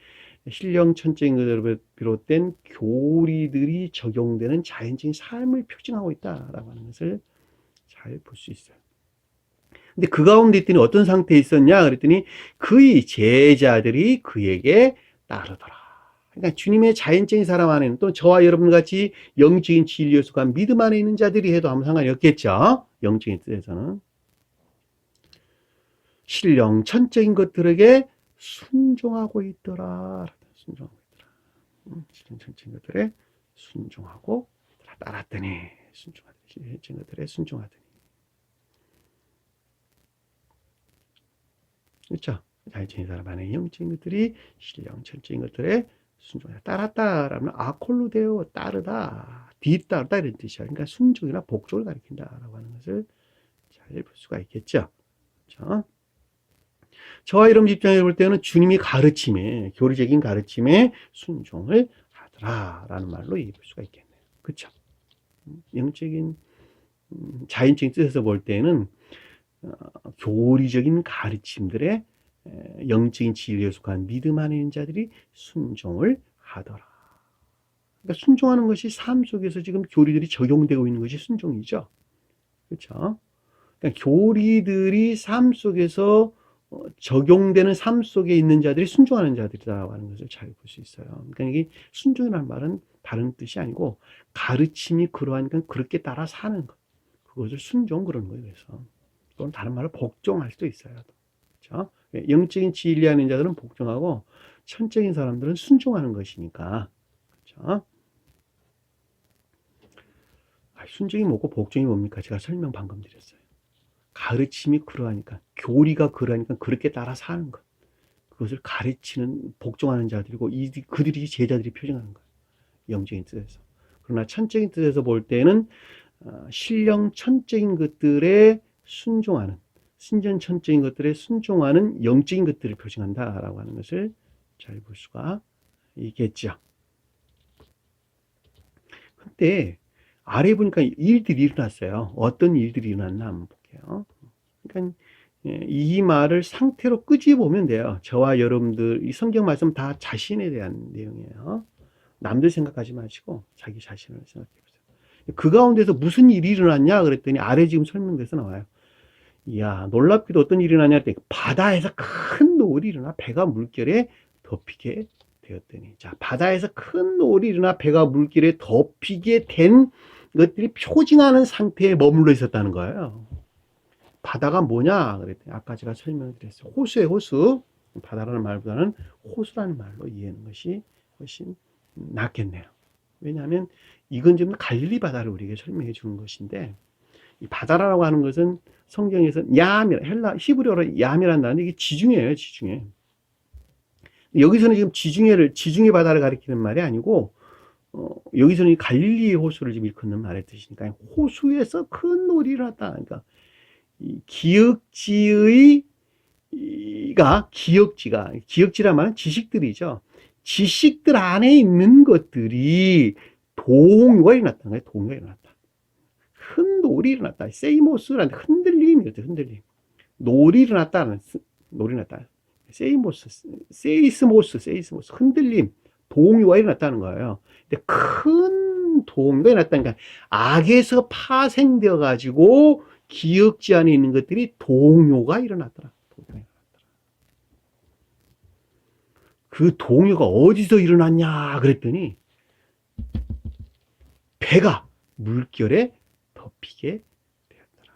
Speaker 1: 신령 천적인 것으로 비롯된 교리들이 적용되는 자연적인 삶을 표징하고 있다라고 하는 것을 잘 볼 수 있어요. 근데 그 가운데 있더니 어떤 상태에 있었냐? 그랬더니 그의 제자들이 그에게 따르더라. 그러니까 주님의 자연적인 사람 안에는 또 저와 여러분 같이 영적인 진리에 속한 믿음 안에 있는 자들이 해도 아무 상관이 없겠죠. 영적인 뜻에서는. 신령 천적인 것들에게 순종하고 있더라. 순종하고 있더라. 신령 천적인 것들에 순종하고 따랐더니 순종하더니 신령 천적인 것들에 순종하더니. 그렇죠? 자연적인 사람 안에 영적인 것들이 신령 천적인 것들에 순종하다. 따랐다라면 아콜로데오 따르다, 뒤따르다 이런 뜻이야. 그러니까 순종이나 복종을 가리킨다라고 하는 것을 잘 볼 수가 있겠죠. 그렇죠? 저와 여러분 입장에 볼 때는 주님이 가르침에, 교리적인 가르침에 순종을 하더라라는 말로 이해할 수가 있겠네요. 그렇죠? 영적인 자연적인 뜻에서 볼 때는 교리적인 가르침들에 영적인 진리에 속한 믿음 안에 있는 자들이 순종을 하더라. 그러니까 순종하는 것이 삶 속에서 지금 교리들이 적용되고 있는 것이 순종이죠. 그렇죠? 그러니까 교리들이 삶 속에서 적용되는 삶 속에 있는 자들이 순종하는 자들이라고 하는 것을 잘 볼 수 있어요. 그러니까 이게 순종이라는 말은 다른 뜻이 아니고 가르침이 그러하니까 그렇게 따라 사는 것. 그것을 순종 그러는 거예요. 그래서 또는 다른 말로 복종할 수도 있어요. 그렇죠? 영적인 진리 안에 있는 자들은 복종하고 천적인 사람들은 순종하는 것이니까. 그렇죠? 순종이 뭐고 복종이 뭡니까? 제가 설명 방금 드렸어요. 가르침이 그러하니까, 교리가 그러하니까 그렇게 따라 사는 것. 그것을 가르치는, 복종하는 자들이고, 그들이 제자들이 표정하는 거예요. 영적인 뜻에서. 그러나 천적인 뜻에서 볼 때는, 신령 천적인 것들에 순종하는, 신전 천적인 것들에 순종하는 영적인 것들을 표징한다라고 하는 것을 잘 볼 수가 있겠죠. 근데 아래 보니까 일들이 일어났어요. 어떤 일들이 일어났나 한번 볼게요. 그러니까 이 말을 상태로 끄집어보면 돼요. 저와 여러분들 이 성경 말씀 다 자신에 대한 내용이에요. 남들 생각하지 마시고 자기 자신을 생각해 보세요. 그 가운데서 무슨 일이 일어났냐 그랬더니 아래 지금 설명돼서 나와요. 이야, 놀랍게도 어떤 일이 일어나냐 했더니 바다에서 큰 노을이 일어나 배가 물결에 덮이게 되었더니, 자, 바다에서 큰 노을이 일어나 배가 물결에 덮이게 된 것들이 표징하는 상태에 머물러 있었다는 거예요. 바다가 뭐냐 그랬더니 아까 제가 설명드렸어요. 호수예요, 호수. 바다라는 말보다는 호수라는 말로 이해하는 것이 훨씬 낫겠네요. 왜냐하면 이건 지금 갈릴리 바다를 우리에게 설명해 주는 것인데, 이 바다라고 하는 것은 성경에서 얌이라, 헬라 히브리어로 얌이라는 단어는 이게 지중해예요, 지중해. 여기서는 지금 지중해 바다를 가리키는 말이 아니고, 여기서는 갈릴리 호수를 지금 일컫는 말의 뜻이니까, 호수에서 큰 노을이 일어났다. 그러니까, 이 기역지란 말은 지식들이죠. 지식들 안에 있는 것들이 동요가 일어났다는 거예요. 동요가 일어났다. 큰 노을이 일어났다. 세이모스라는 흔들림이었죠. 흔들림. 노을이 일어났다. 노을이 일어났다. 세이스모스 흔들림, 동요가 일어났다는 거예요. 근데 큰 동요가 일어났다니까 악에서 파생되어 가지고 기역지 안에 있는 것들이 동요가 일어났더라. 그 동요가 어디서 일어났냐 그랬더니 배가 물결에 덮이게 되었더라.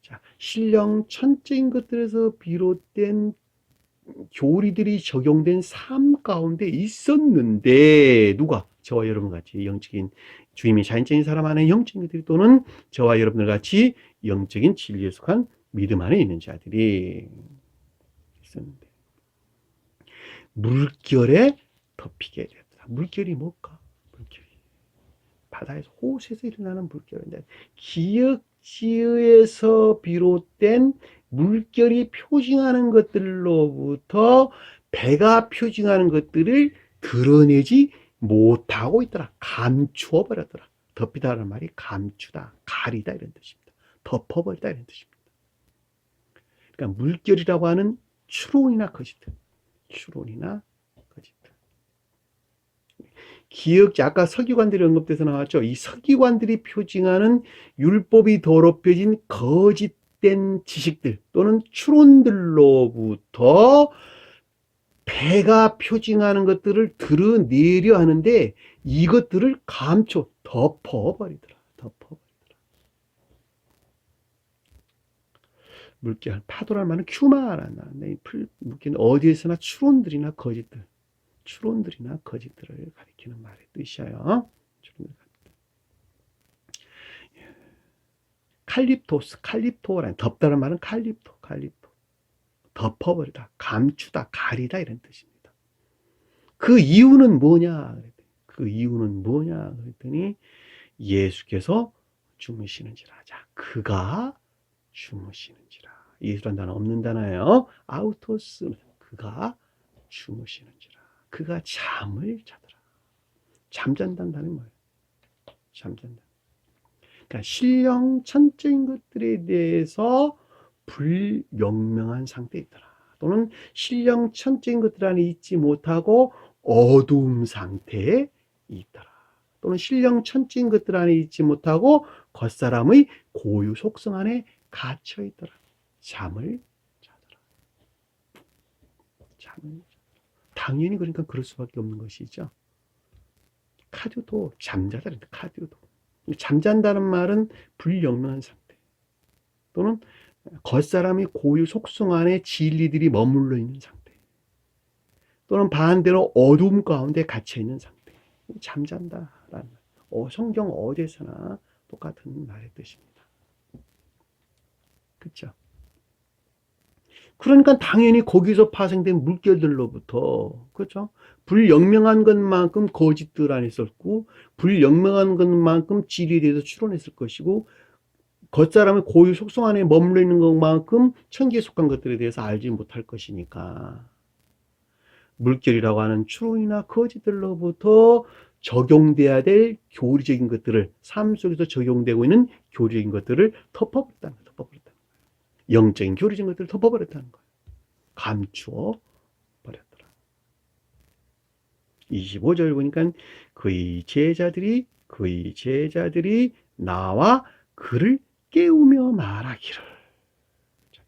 Speaker 1: 자, 신령 천적인 것들에서 비롯된 교리들이 적용된 삶 가운데 있었는데, 누가? 저와 여러분 같이 영적인 주님이 자연적인 사람 안에 영적인 것들이, 또는 저와 여러분들 같이 영적인 진리에 속한 믿음 안에 있는 자들이 있었는데 물결에 덮이게 되었다. 물결이 뭘까? 물결이 바다에서 호수에서 일어나는 물결인데 기역지의에서 비롯된 물결이 표징하는 것들로부터 배가 표징하는 것들을 드러내지 못하고 있더라. 감추어 버렸더라. 덮이다라는 말이 감추다, 가리다 이런 뜻입니다. 덮어버리다 이런 뜻입니다. 그러니까 물결이라고 하는 추론이나 거짓들, 추론이나 거짓들. 기역지, 아까 서기관들이 언급돼서 나왔죠. 이 서기관들이 표징하는 율법이 더럽혀진 거짓된 지식들 또는 추론들로부터 배가 표징하는 것들을 드러내려 하는데 이것들을 감춰 덮어버리더라. 물결, 파도라는 말은 큐마라는 말인데 물결은 어디에서나 추론들이나 거짓들을 가리키는 말의 뜻이에요. 칼립토라는 덮다는 말은 칼립토. 덮어버리다, 감추다, 가리다 이런 뜻입니다. 그 이유는 뭐냐? 그랬더니 예수께서 주무시는지라. 자, 그가 주무시는지라. 예수란 단어 없는 단어예요. 아우토스. 그가 주무시는지라. 그가 잠을 자더라. 잠잔다는 단어는 뭐예요? 잠잔다. 그러니까 신령 천적인 것들에 대해서 불명명한 상태에 있더라. 또는 신령 천적인 것들 안에 있지 못하고 어두움 상태에 있더라. 또는 신령 천적인 것들 안에 있지 못하고 겉사람의 고유 속성 안에 갇혀 있더라. 잠을 자더라. 당연히 그러니까 그럴 수밖에 없는 것이죠. 카디오도 잠자다. 카디오도. 잠잔다는 말은 불영명한 상태 또는 겉사람이 고유 속성 안에 진리들이 머물러 있는 상태 또는 반대로 어둠 가운데 갇혀 있는 상태. 잠잔다라는 말. 성경 어디서나 똑같은 말의 뜻입니다. 그렇죠? 그러니까 당연히 거기서 파생된 물결들로부터, 그렇죠? 불영명한 것만큼 거짓들 안에 있었고, 불영명한 것만큼 진리에 대해서 추론했을 것이고, 겉사람의 고유 속성 안에 머물러 있는 것만큼 천기에 속한 것들에 대해서 알지 못할 것이니까. 물결이라고 하는 추론이나 거짓들로부터 적용돼야 될 교리적인 것들을, 삶 속에서 적용되고 있는 교리적인 것들을 덮어버렸다는 거예요. 영적인 교리적인 것들을 덮어버렸다는 거예요. 감추어 버렸더라. 25절 보니까 그의 제자들이 나와 그를 깨우며 말하기를.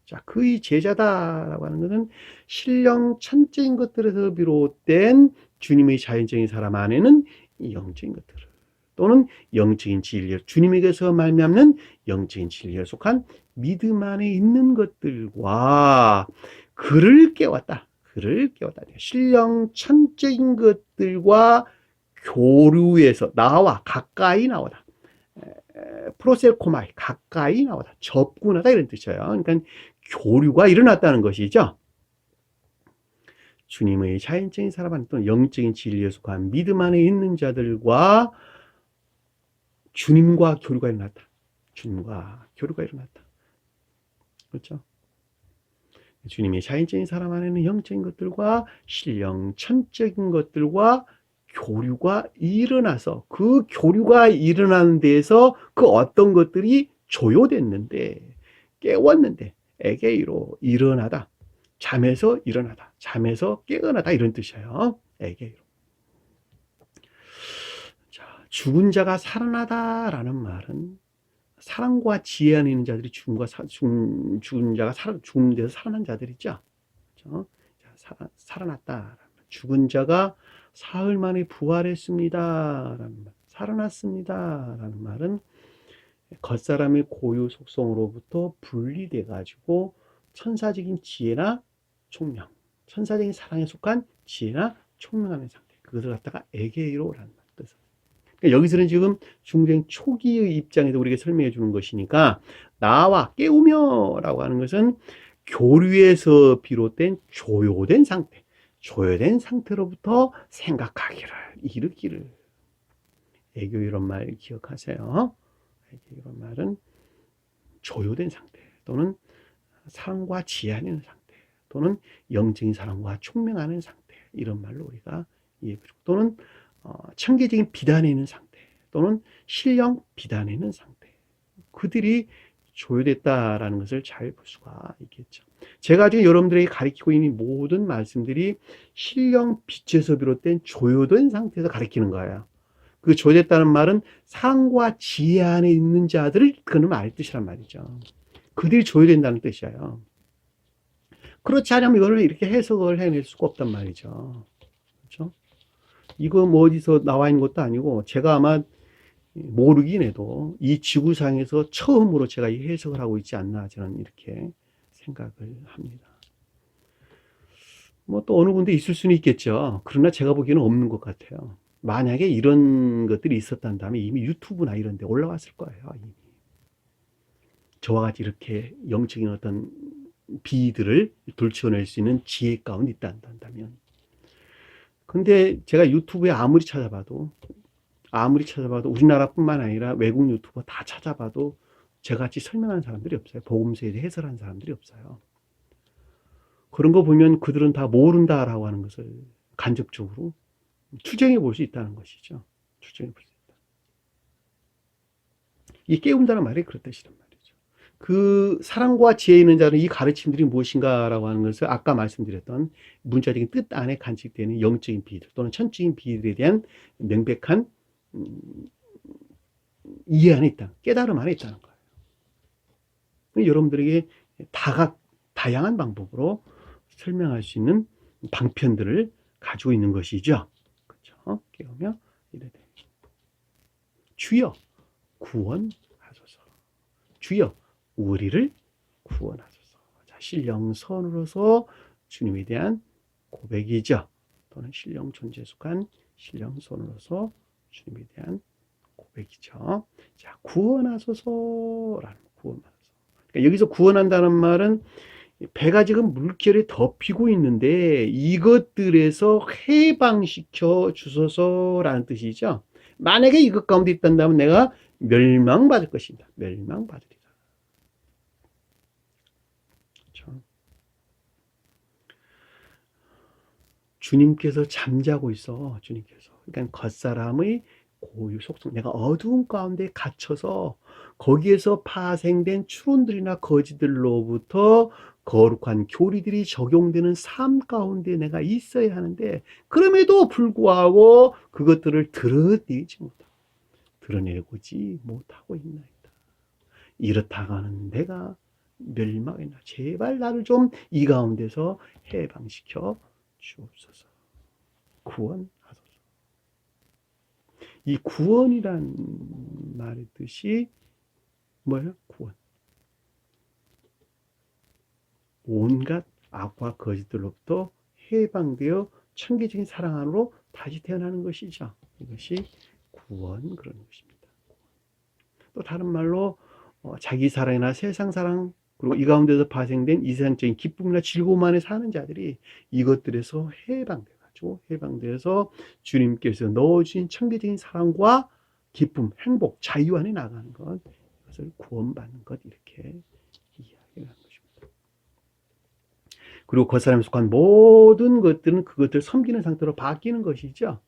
Speaker 1: 자, 그의 제자다라고 하는 것은 신령 천적인 것들에서 비롯된 주님의 자연적인 사람 안에는 영적인 것들을 또는 영적인 진리, 주님에게서 말미암는 영적인 진리에 속한 믿음 안에 있는 것들과 그를 깨웠다. 신령 천적인 것들과 교류에서 나와 가까이 나오다. 프로셀코마이, 가까이 나오다. 접근하다 이런 뜻이에요. 그러니까 교류가 일어났다는 것이죠. 주님의 자연적인 사람 안에 또는 영적인 진리에 속한 믿음 안에 있는 자들과 주님과 교류가 일어났다. 그렇죠? 주님의 자연적인 사람 안에는 영적인 것들과 신령 천적인 것들과 교류가 일어나서 그 교류가 일어나는 데에서 그 어떤 것들이 조요됐는데 깨웠는데 에게이로 일어나다. 잠에서 일어나다. 잠에서 깨어나다 이런 뜻이에요. 에게이로. 자, 죽은 자가 살아나다라는 말은 사랑과 지혜 안에 있는 자들이 죽은 자가 죽은 데서 살아난 자들이죠. 그렇죠? 살아났다. 죽은 자가 사흘 만에 부활했습니다. 살아났습니다. 라는 말은 겉사람의 고유 속성으로부터 분리돼 가지고 천사적인 지혜나 총명, 천사적인 사랑에 속한 지혜나 총명하는 상태. 그것을 갖다가 에게이로라는 뜻을. 그러니까 여기서는 지금 중생 초기의 입장에서 우리에게 설명해 주는 것이니까 나와 깨우며라고 하는 것은 교류에서 비롯된 조효된 상태, 조효된 상태로부터 생각하기를 이르기를. 애교 이런 말 기억하세요. 애교 이런 말은 조효된 상태 또는 사랑과 지혜하는 상태 또는 영적인 사랑과 촉명하는 상태 이런 말로 우리가 이해해주고 또는 청계적인 비단에 있는 상태 또는 신령 비단에 있는 상태 그들이 조효됐다라는 것을 잘 볼 수가 있겠죠. 제가 지금 여러분들에게 가르치고 있는 모든 말씀들이 신령 빛에서 비롯된 조효된 상태에서 가르치는 거예요. 그 조효됐다는 말은 사랑과 지혜 안에 있는 자들을 그는 알 뜻이란 말이죠. 그들이 조효된다는 뜻이에요. 그렇지 않으면 이거를 이렇게 해석을 해낼 수가 없단 말이죠. 그렇죠? 이거 뭐 어디서 나와 있는 것도 아니고 제가 아마 모르긴 해도 이 지구상에서 처음으로 제가 이 해석을 하고 있지 않나 저는 이렇게 생각을 합니다. 뭐 또 어느 군데 있을 수는 있겠죠. 그러나 제가 보기에는 없는 것 같아요. 만약에 이런 것들이 있었다면 이미 유튜브나 이런 데 올라왔을 거예요. 이미. 저와 같이 이렇게 영적인 어떤 비들을 돌쳐낼 수 있는 지혜 가운데 있다 한다면. 근데 제가 유튜브에 아무리 찾아봐도 우리나라뿐만 아니라 외국 유튜버 다 찾아봐도 저같이 설명하는 사람들이 없어요. 복음서에 대해 해설하는 사람들이 없어요. 그런 거 보면 그들은 다 모른다라고 하는 것을 간접적으로 추정해 볼 수 있다는 것이죠. 추정해 볼 수 있다. 이 깨운다는 말이 그런 뜻이란 말이죠. 그 사랑과 지혜 있는 자는 이 가르침들이 무엇인가라고 하는 것을 아까 말씀드렸던 문자적인 뜻 안에 간직되는 영적인 비들 또는 천적인 비들에 대한 명백한 이해 안에 있다, 깨달음 안에 있다는 거예요. 여러분들에게 다양한 방법으로 설명할 수 있는 방편들을 가지고 있는 것이죠. 그렇죠? 깨우며 이래 돼. 주여 구원하소서. 주여 우리를 구원하소서. 자, 신령선으로서 주님에 대한 고백이죠. 또는 신령 존재에 속한 신령선으로서 주님에 대한 고백이죠. 자, 구원하소서라는 구원하소서. 그러니까 여기서 구원한다는 말은 배가 지금 물결에 덮이고 있는데 이것들에서 해방시켜 주소서라는 뜻이죠. 만약에 이것 가운데 있단다면 내가 멸망받을 것입니다. 멸망받으리라. 그렇죠? 주님께서 잠자고 있어. 주님께서. 그러니까 겉사람의 고유 속성. 내가 어두운 가운데 갇혀서 거기에서 파생된 추론들이나 거지들로부터 거룩한 교리들이 적용되는 삶 가운데 내가 있어야 하는데 그럼에도 불구하고 그것들을 드러내고지 못하고 있나이다. 이렇다가는 내가 멸망했나. 제발 나를 좀 이 가운데서 해방시켜 주옵소서. 구원하소서. 이 구원이란 말의 뜻이 뭐예요? 구원. 온갖 악과 거짓들로부터 해방되어 천계적인 사랑 안으로 다시 태어나는 것이죠. 이것이 구원 그런 것입니다. 또 다른 말로 자기 사랑이나 세상 사랑 그리고 이 가운데서 발생된 이세상적인 기쁨이나 즐거움 안에 사는 자들이 이것들에서 해방되어서 주님께서 넣어주신 천계적인 사랑과 기쁨, 행복, 자유 안에 나가는 것, 이것을 구원받는 것 이렇게 이야기하는 것입니다. 그리고 그 사람에 속한 모든 것들은 그것을 섬기는 상태로 바뀌는 것이죠.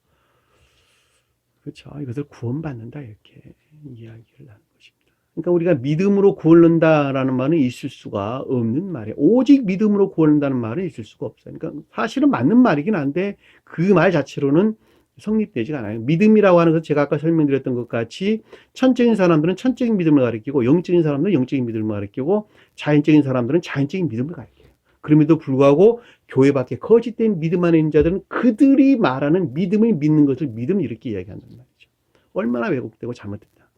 Speaker 1: 그렇죠. 이것을 구원받는다 이렇게 이야기를 하는 것입니다. 그러니까 우리가 믿음으로 구원받는다라는 말은 있을 수가 없는 말이에요. 오직 믿음으로 구원받는다는 말은 있을 수가 없어요. 그러니까 사실은 맞는 말이긴 한데 그 말 자체로는 성립되지가 않아요. 믿음이라고 하는 것은 제가 아까 설명드렸던 것 같이 천적인 사람들은 천적인 믿음을 가리키고 영적인 사람들은 영적인 믿음을 가리키고 자연적인 사람들은 자연적인 믿음을 가리켜요. 그럼에도 불구하고 교회 밖에 거짓된 믿음 안에 있는 자들은 그들이 말하는 믿음을 믿는 것을 믿음 이렇게 이야기한단 말이죠. 얼마나 왜곡되고 잘못됐다.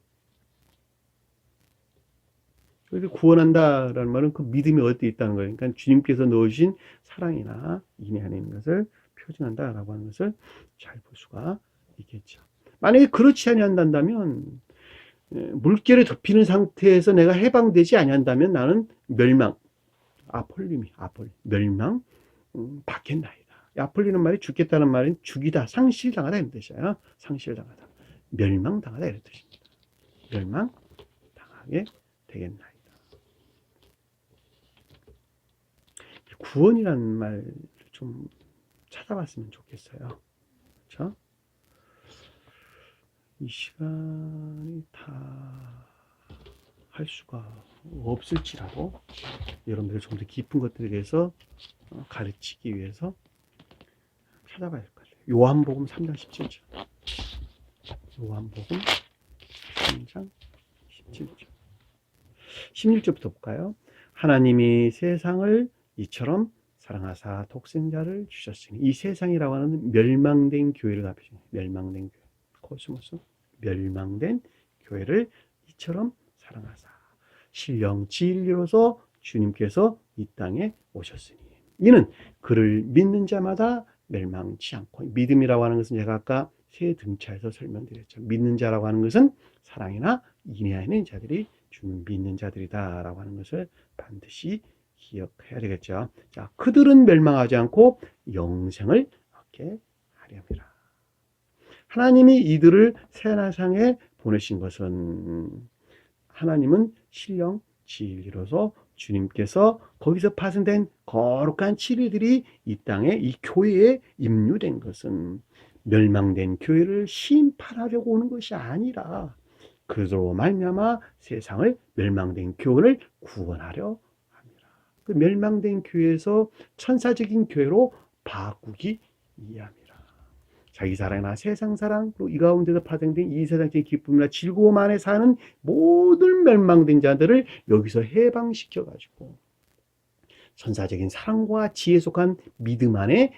Speaker 1: 그래서 구원한다라는 말은 그 믿음이 어디에 있다는 거예요. 그러니까 주님께서 넣으신 사랑이나 인내 안에 있는 것을 표징한다라고 하는 것을 잘 볼 수가 있겠죠. 만약에 그렇지 아니한다면 물결에 덮이는 상태에서 내가 해방되지 아니한다면 나는 멸망, 멸망 받겠나이다. 아폴리는 말이 죽겠다는 말은 죽이다, 상실당하다 이런 뜻이에요. 상실당하다, 멸망당하다 이런 뜻입니다. 멸망당하게 되겠나이다. 구원이라는 말 좀 찾아봤으면 좋겠어요. 그렇죠? 이 시간이 다 할 수가 없을지라도 여러분들이 좀 더 깊은 것들에 대해서 가르치기 위해서 찾아봐야 될 것 같아요. 요한복음 3장 17절. 요한복음 3장 17절. 16절부터 볼까요? 하나님이 세상을 이처럼 사랑하사 독생자를 주셨으니, 이 세상이라고 하는 멸망된 교회를 가르치죠. 멸망된 교회. 코스모스. 멸망된 교회를 이처럼 사랑하사 신령 진리로서 주님께서 이 땅에 오셨으니, 이는 그를 믿는 자마다 멸망치 않고, 믿음이라고 하는 것은 제가 아까 세 등차에서 설명드렸죠. 믿는 자라고 하는 것은 사랑이나 인내하는 있는 자들이 주님 믿는 자들이다 라고 하는 것을 반드시 기억해야 되겠죠. 자, 그들은 멸망하지 않고 영생을 얻게 하렵니다. 하나님이 이들을 세상에 보내신 것은, 하나님은 신령 진리로서 주님께서 거기서 파생된 거룩한 진리들이 이 땅에, 이 교회에 임류된 것은 멸망된 교회를 심판하려고 오는 것이 아니라 그로 말미암아 세상을, 멸망된 교회를 구원하려 합니다. 그 멸망된 교회에서 천사적인 교회로 바꾸기 위함이라. 자기 사랑이나 세상 사랑, 그리고 이 가운데서 파생된 이 세상적인 기쁨이나 즐거움 안에 사는 모든 멸망된 자들을 여기서 해방시켜 가지고 천사적인 사랑과 지혜에 속한 믿음 안에,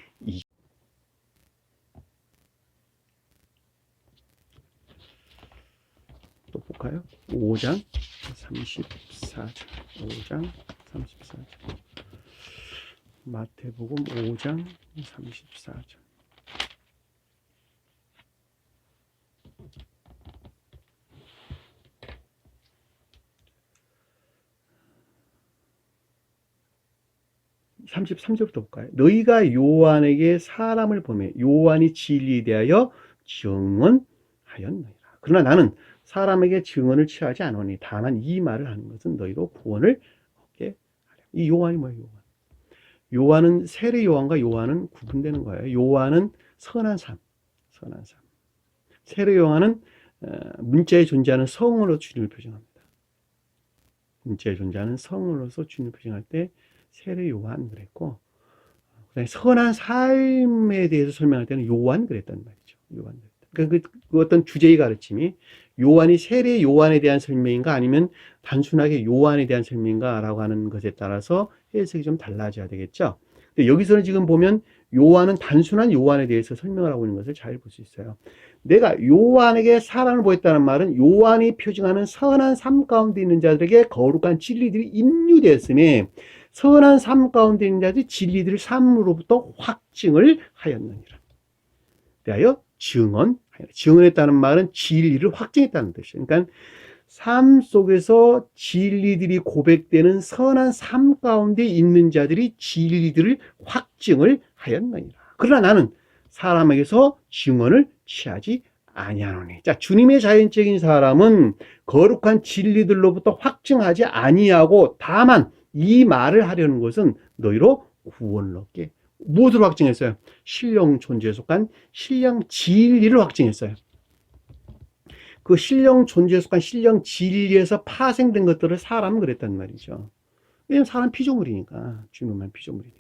Speaker 1: 또 볼까요? 5장 34절. 5장 34절. 마태복음 5장 34절. (33절부터) 볼까요? 너희가 요한에게 사람을 보내 요한이 진리에 대하여 증언하였느니라. 그러나 나는 사람에게 증언을 취하지 않으니 다만 이 말을 하는 것은 너희로 구원을 얻게 하려. 이 요한이 뭐예요? 요한은 세례 요한과 요한은 구분되는 거예요. 요한은 선한 삶. 세례 요한은 문자에 존재하는 성으로 주님을 표정합니다. 문자에 존재하는 성으로서 주님을 표정할 때 세례 요한 그랬고, 선한 삶에 대해서 설명할 때는 요한 그랬단 말이죠. 요한. 그러니까 그 어떤 주제의 가르침이 요한이 세례 요한에 대한 설명인가 아니면 단순하게 요한에 대한 설명인가라고 하는 것에 따라서 해석이 좀 달라져야 되겠죠. 근데 여기서는 지금 보면 요한은 단순한 요한에 대해서 설명을 하고 있는 것을 잘 볼 수 있어요. 내가 요한에게 사랑을 보였다는 말은 요한이 표징하는 선한 삶 가운데 있는 자들에게 거룩한 진리들이 임류되었으니, 선한 삶 가운데 있는 자들이 진리들을 삶으로부터 확증을 하였느니라. 대하여 증언했다는 말은 진리를 확증했다는 뜻이에요. 그러니까 삶 속에서 진리들이 고백되는 선한 삶 가운데 있는 자들이 진리들을 확증을 하였느니라. 그러나 나는 사람에게서 증언을 취하지 아니하노니. 자, 주님의 자연적인 사람은 거룩한 진리들로부터 확증하지 아니하고 다만 이 말을 하려는 것은 너희로 구원을 얻게. 무엇으로 확증했어요? 신령 존재에 속한 신령 진리를 확증했어요. 그 신령 존재에 속한 신령 진리에서 파생된 것들을 사람은 그랬단 말이죠. 왜냐하면 사람 피조물이니까, 주님만 피조물이니까.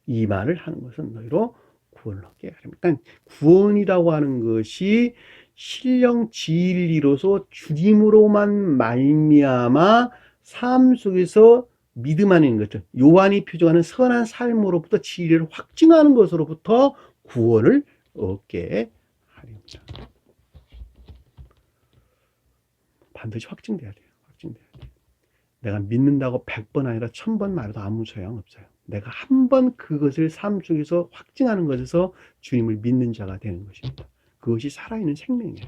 Speaker 1: 이 말을 하는 것은 너희로 구원을 얻게 하렵니다. 그러니까 구원이라고 하는 것이 신령 진리로서 주님으로만 말미암아 삶 속에서 믿음 안에 있는 것들, 요한이 표정하는 선한 삶으로부터 진리를 확증하는 것으로부터 구원을 얻게 하렵니다. 반드시 확증돼야 돼요. 확증돼야 돼요. 내가 믿는다고 100번 아니라 1000번 말해도 아무 소용없어요. 내가 한 번 그것을 삶 속에서 확증하는 것에서 주님을 믿는 자가 되는 것입니다. 그것이 살아있는 생명이에요.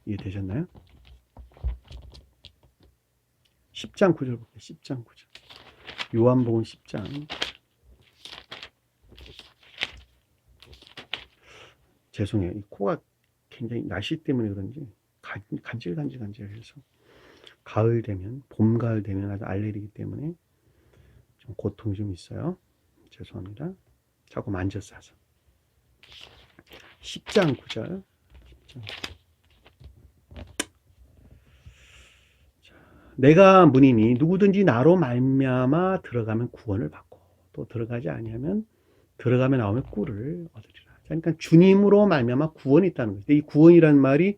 Speaker 1: 이해되셨나요? 10장 9절 볼게요. 10장 9절. 요한복음 10장. 죄송해요. 이 코가 굉장히 날씨 때문에 그런지 간질간질해서 가을 되면, 봄, 가을 되면 아주 알레르기 때문에 좀 고통이 좀 있어요. 죄송합니다. 자꾸 만졌어서. 10장 9절. 10장. 내가 문이니 누구든지 나로 말미암아 들어가면 구원을 받고 또 들어가지 아니하면 들어가면 나오면 꿀을 얻으리라. 그러니까 주님으로 말미암아 구원이 있다는 거죠. 이 구원이라는 말이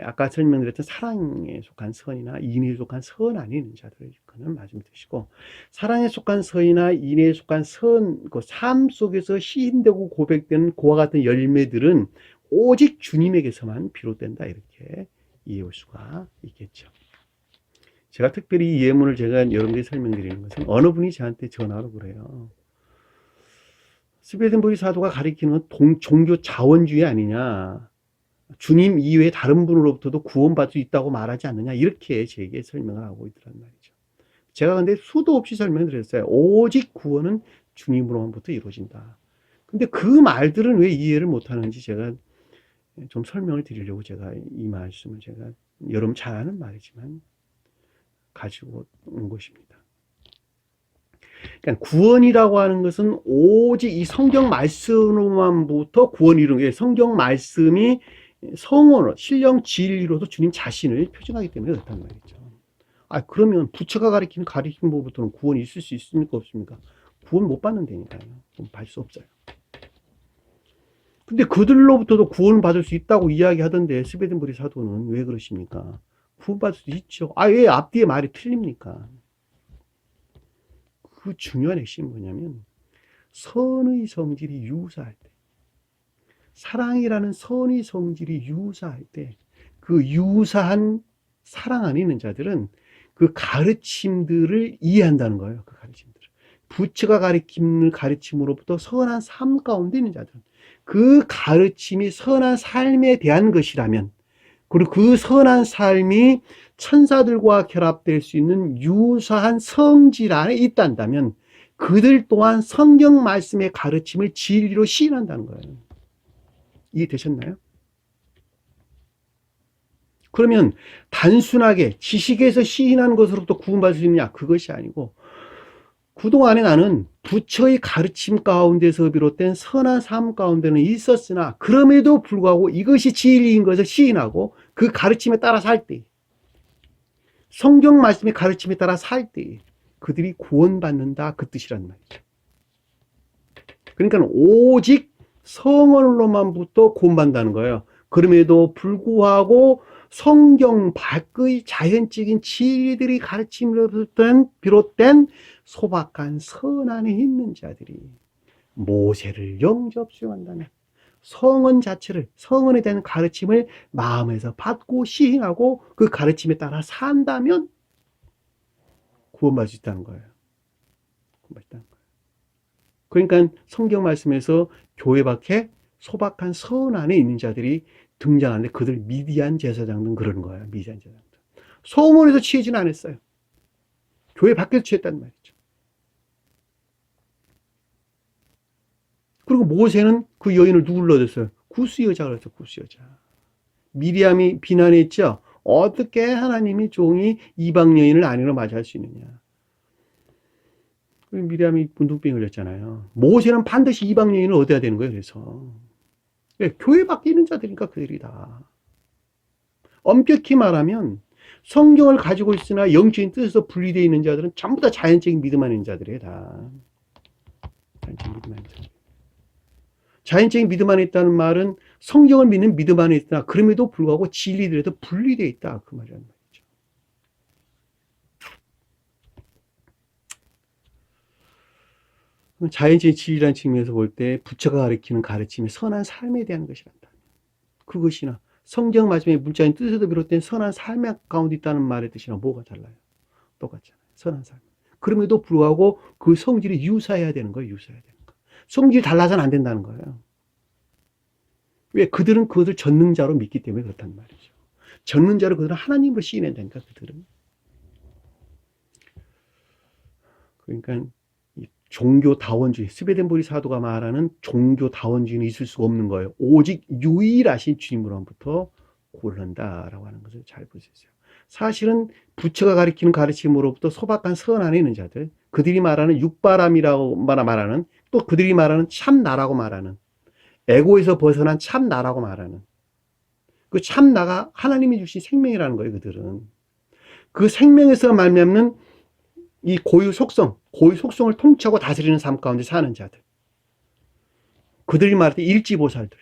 Speaker 1: 아까 설명드렸던 사랑에 속한 선이나 인애에 속한 선 안에 있는 자들을 그는 말씀드리시고, 사랑에 속한 선이나 인애에 속한 선, 그 삶 속에서 시인되고 고백되는 그와 같은 열매들은 오직 주님에게서만 비롯된다, 이렇게 이해할 수가 있겠죠. 제가 특별히 이 예문을 제가 여러분들이 설명드리는 것은 어느 분이 저한테 전화로 그래요. 스웨덴보리 사도가 가리키는 건 종교 자원주의 아니냐, 주님 이외에 다른 분으로부터도 구원받을 수 있다고 말하지 않느냐, 이렇게 제게 설명을 하고 있더란 말이죠. 제가 근데 수도 없이 설명드렸어요. 오직 구원은 주님으로부터 이루어진다. 근데 그 말들은 왜 이해를 못하는지 제가 좀 설명을 드리려고 제가 이 말씀을 제가 여러분 잘 아는 말이지만 가지고 온 것입니다. 그러니까 구원이라고 하는 것은 오직 이 성경 말씀으로만부터 구원이 이루는 게, 성경 말씀이 성원으로, 신령 진리로도 주님 자신을 표정하기 때문에 그렇단 말이죠. 그러면 부처가 가리키는 가르침으로부터는 구원이 있을 수 있습니까, 없습니까? 구원 못 받는 데니까요. 받을 수 없어요. 근데 그들로부터도 구원 받을 수 있다고 이야기하던데 스웨덴보리 사도는 왜 그러십니까? 구원 받을 수 있죠. 왜 앞뒤에 말이 틀립니까? 그 중요한 핵심이 뭐냐면, 선의 성질이 유사할 때, 사랑이라는 선의 성질이 유사할 때, 그 유사한 사랑 안에 있는 자들은 그 가르침들을 이해한다는 거예요. 그 가르침들을. 부처가 가르치는 가르침으로부터 선한 삶 가운데 있는 자들은 그 가르침이 선한 삶에 대한 것이라면, 그리고 그 선한 삶이 천사들과 결합될 수 있는 유사한 성질 안에 있단다면 그들 또한 성경 말씀의 가르침을 진리로 시인한다는 거예요. 이해되셨나요? 그러면 단순하게 지식에서 시인한 것으로부터 구원받을 수 있느냐? 그것이 아니고, 그동안에 나는 부처의 가르침 가운데서 비롯된 선한 삶 가운데는 있었으나 그럼에도 불구하고 이것이 진리인 것을 시인하고 그 가르침에 따라 살 때, 성경 말씀의 가르침에 따라 살 때 그들이 구원받는다, 그 뜻이란 말이죠. 그러니까 오직 성언으로만부터 구원받는다는 거예요. 그럼에도 불구하고 성경 밖의 자연적인 진리들이 가르침으로부터 비롯된 소박한 선 안에 있는 자들이 모세를 영접 수용한다면, 성언 자체를, 성언에 대한 가르침을 마음에서 받고 시행하고 그 가르침에 따라 산다면 구원받을 수 있다는 거예요. 구원받을 수 있다는 거예요. 그러니까 성경 말씀에서 교회 밖에 소박한 선 안에 있는 자들이 등장하는데 그들 미디안 제사장들은 그러는 거예요. 미디안 제사장들. 소문에서 취하지는 않았어요. 교회 밖에서 취했단 말이죠. 그리고 모세는 그 여인을 누굴 얻었어요? 구스 여자가 얻었어요. 구스 여자. 미리암이 비난했죠. 어떻게 하나님이 종이 이방 여인을 아내로 맞이할 수 있느냐. 미리암이 문둥병 걸렸잖아요. 모세는 반드시 이방 여인을 얻어야 되는 거예요. 그래서 교회 밖에 있는 자들이니까 그들이다. 엄격히 말하면 성경을 가지고 있으나 영적인 뜻에서 분리되어 있는 자들은 전부 다 자연적인 믿음 안에 있는 자들이에요. 다. 자연적인 믿음 안에 있는 자들. 자연적인 믿음 안에 있다는 말은 성경을 믿는 믿음 안에 있다. 그럼에도 불구하고 진리들에도 분리되어 있다. 그 말이란 말이죠. 자연적인 진리라는 측면에서 볼 때 부처가 가르치는 가르침이 선한 삶에 대한 것이란다. 그것이나 성경 말씀의 문자인 뜻에서 비롯된 선한 삶 가운데 있다는 말의 뜻이랑 뭐가 달라요? 똑같잖아요. 선한 삶. 그럼에도 불구하고 그 성질이 유사해야 되는 거예요. 유사해야 되는 거. 성질이 달라서는 안 된다는 거예요. 왜? 그들은 그것을 전능자로 믿기 때문에 그렇단 말이죠. 전능자로 그들은 하나님으로 시인해낸다니까, 그들은. 그러니까 종교다원주의, 스웨덴보리 사도가 말하는 종교다원주의는 있을 수가 없는 거예요. 오직 유일하신 주님으로부터 고른다라고 하는 것을 잘 보세요. 사실은 부처가 가리키는 가르침으로부터 소박한 선 안에 있는 자들, 그들이 말하는 육바람이라고 말하는, 또 그들이 말하는 참나라고 말하는, 에고에서 벗어난 참나라고 말하는, 그 참나가 하나님이 주신 생명이라는 거예요. 그들은 그 생명에서 말미암는 이 고유 속성을 통치하고 다스리는 삶 가운데 사는 자들, 그들이 말할 때 일지보살들,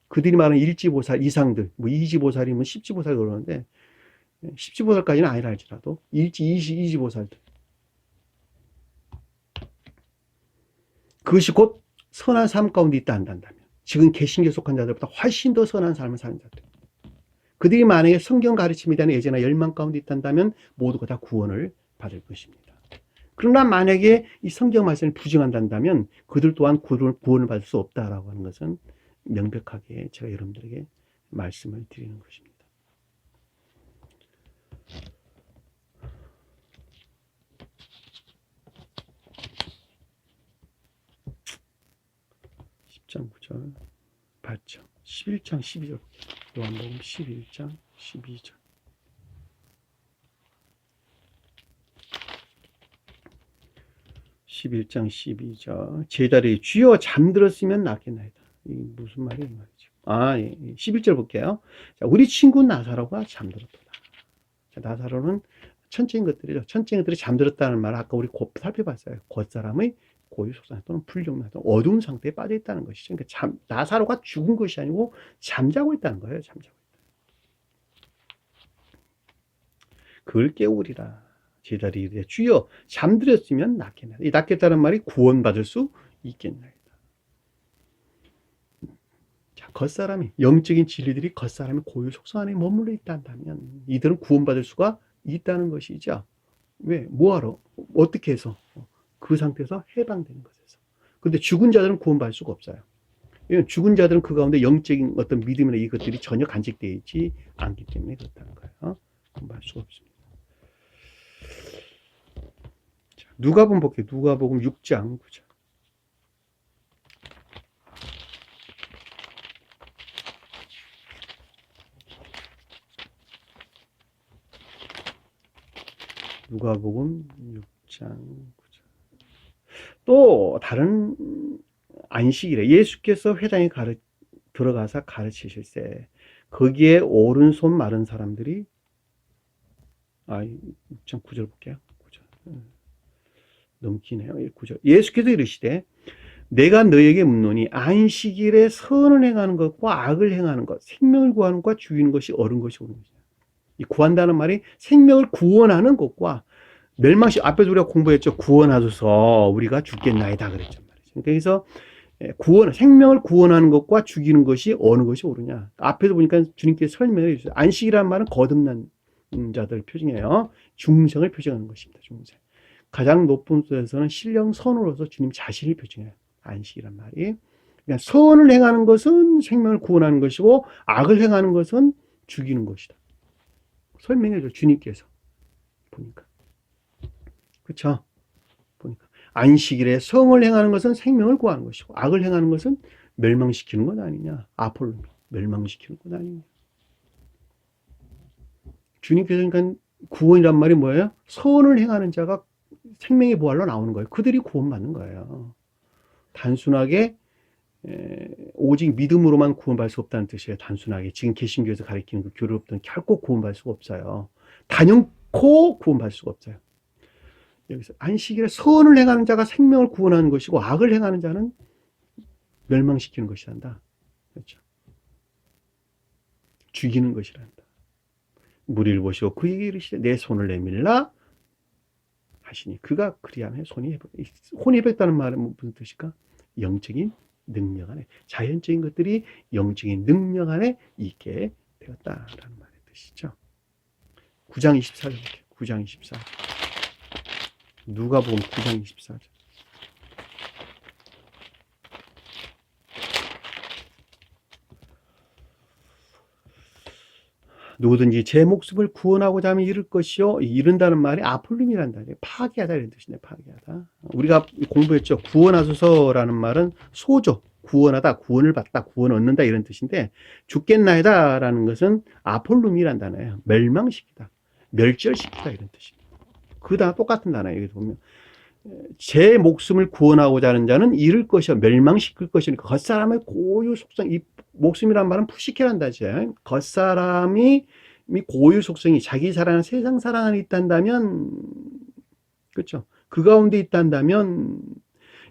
Speaker 1: 그들이 말하는 일지보살 이상들, 뭐 이지보살이면 십지보살 그러는데, 십지보살까지는 아니라 할지라도 이지보살들, 그것이 곧 선한 삶 가운데 있다 한다면, 지금 개신교에 속한 자들보다 훨씬 더 선한 삶을 사는 자들, 그들이 만약에 성경 가르침에 대한 애정이나 열망 가운데 있다면 모두가 다 구원을 받을 것입니다. 그러나 만약에 이 성경 말씀을 부정한다면 그들 또한 구원을 받을 수 없다라고 하는 것은 명백하게 제가 여러분들에게 말씀을 드리는 것입니다. (10장 9절) 봤죠? 11장 12절 요한복음 11장 12절. (11장 12절) 제자들이 주여 잠들었으면 낫겠나이다. 이게 무슨 말이에요? 말이죠. 예. 11절 볼게요. 자, 우리 친구 나사로가 잠들었도다. 자, 나사로는 천체인 것들이죠. 천체인 것들이 잠들었다는 말을 아까 우리 살펴봤어요. 겉사람의 고유 속상 또는 불경나 또는 어두운 상태에 빠져 있다는 것이죠. 그러니까 나사로가 죽은 것이 아니고 잠자고 있다는 거예요. 잠자고 있다. 그걸 깨우리라. 제자들이 이르되 주여 잠들었으면 낫겠나이다. 이 낫겠다는 말이 구원받을 수 있겠나이다. 자, 겉사람이, 영적인 진리들이 겉사람의 고유 속성 안에 머물러 있다면 이들은 구원받을 수가 있다는 것이죠. 왜? 뭐하러? 어떻게 해서? 그 상태에서 해방되는 것에서. 근데 죽은 자들은 구원받을 수가 없어요. 왜냐하면 죽은 자들은 그 가운데 영적인 어떤 믿음이나 이것들이 전혀 간직되어 있지 않기 때문에 그렇다는 거예요. 구원받을 수가 없습니다. 자, 누가복음 볼게요. 누가복음 6장 9절. 누가복음 6장 9절. 또 다른 안식일에 예수께서 회당에 들어가서 가르치실세 거기에 오른손 마른 사람들이 6장 9절 볼게요. 9절. 너무 기네요. 9절. 예수께서 이르시되 내가 너에게 묻노니 안식일에 선을 행하는 것과 악을 행하는 것, 생명을 구하는 것과 죽이는 것이 옳은 것이 옳은 것이냐. 이 구한다는 말이 생명을 구원하는 것과 멸망시 앞에서 우리가 공부했죠. 구원하소서 우리가 죽겠나이다 그랬단 말이죠. 그래서 생명을 구원하는 것과 죽이는 것이 어느 것이 옳으냐. 앞에서 보니까 주님께서 설명해 주셨어요. 안식이라는 말은 거듭난 자들 표징이에요. 중생을 표징하는 것입니다. 중생. 가장 높은 수에서는 신령 선으로서 주님 자신을 표징해요. 안식이란 말이. 그러니까 선을 행하는 것은 생명을 구원하는 것이고 악을 행하는 것은 죽이는 것이다. 설명해 줘 주님께서 보니까. 그렇죠? 보니까 안식일에 성을 행하는 것은 생명을 구하는 것이고 악을 행하는 것은 멸망시키는 것 아니냐. 아폴로 멸망시키는 것 아니냐. 주님께서 그러니까 구원이란 말이 뭐예요? 선을 행하는 자가 생명의 부활로 나오는 거예요. 그들이 구원받는 거예요. 단순하게 오직 믿음으로만 구원받을 수 없다는 뜻이에요. 단순하게 지금 개신교에서 가르치는 그 교리로부터는 결코 구원받을 수가 없어요. 단연코 구원받을 수가 없어요. 여기서 안식일에 선을 행하는 자가 생명을 구원하는 것이고 악을 행하는 자는 멸망시키는 것이란다. 그렇죠? 죽이는 것이란다. 무리를 보시고 그에게 이르시되 내 손을 내밀라 하시니 그가 그리하면 혼이 회복했다는 말은 무슨 뜻일까? 영적인 능력 안에, 자연적인 것들이 영적인 능력 안에 있게 되었다라는 말의 뜻이죠. 9장 24절 9장 24절 누가복음 9장 24절. 누구든지 제 목숨을 구원하고자 하면 잃을 것이요. 잃은다는 말이 아폴룸이란 단어예요. 파괴하다 이런 뜻이네. 파괴하다. 우리가 공부했죠. 구원하소서라는 말은 소죠. 구원하다, 구원을 받다, 구원 얻는다 이런 뜻인데 죽겠나이다라는 것은 아폴룸이란 단어예요. 멸망시키다, 멸절시키다 이런 뜻입니다. 그 단어 똑같은 단어예요. 여기 보면 제 목숨을 구원하고자 하는 자는 잃을 것이요 멸망시킬 것이니까 겉사람의 고유 속성, 이 목숨이란 말은 푸시케란 단어죠. 겉사람이 고유 속성이 자기 사랑은 세상 사랑 안에 있단다면, 그렇죠? 그 가운데 있단다면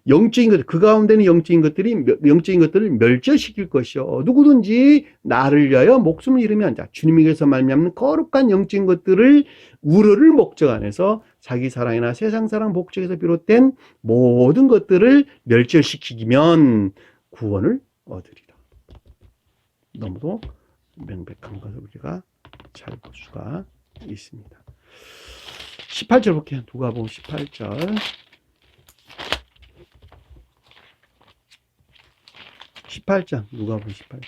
Speaker 1: 영적인 것들, 그 가운데는 영적인 것들을 멸절시킬 것이요. 누구든지 나를 위하여 목숨을 잃으면 자, 주님에게서 말미암는 거룩한 영적인 것들을 우러를 목적 안에서 자기 사랑이나 세상 사랑 목적에서 비롯된 모든 것들을 멸절시키면 구원을 얻으리라. 너무도 명백한 것을 우리가 잘 볼 수가 있습니다. 18절 볼게요. 누가복음 18절. 18장 누가복음 18장.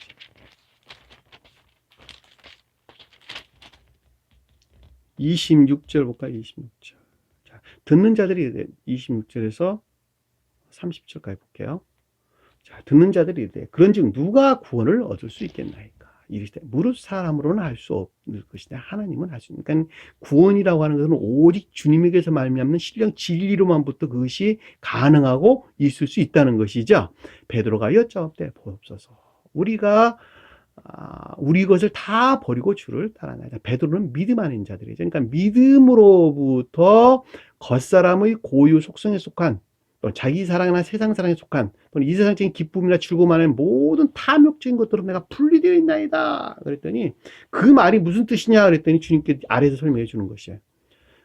Speaker 1: 26절 볼까요? 26절. 자, 듣는 자들이 26절에서 30절까지 볼게요. 자, 듣는 자들이 이래. 그런즉 누가 구원을 얻을 수 있겠나이까? 이르시되 무릇 사람으로는 할 수 없는 것이다. 하나님은 할 수 있는. 그러니까 구원이라고 하는 것은 오직 주님에게서 말미암는 신령 진리로만부터 그것이 가능하고 있을 수 있다는 것이죠. 베드로가 여짜옵되 보옵소서. 우리가 우리 것을 다 버리고 주를 따라나이다. 베드로는 믿음 아닌 자들이죠. 그러니까 믿음으로부터 겉사람의 고유 속성에 속한 또 자기 사랑이나 세상 사랑에 속한 또는 이 세상적인 기쁨이나 즐거움 안에 모든 탐욕적인 것들로 내가 분리되어 있나이다. 그랬더니 그 말이 무슨 뜻이냐 그랬더니 주님께 아래에서 설명해 주는 것이에요.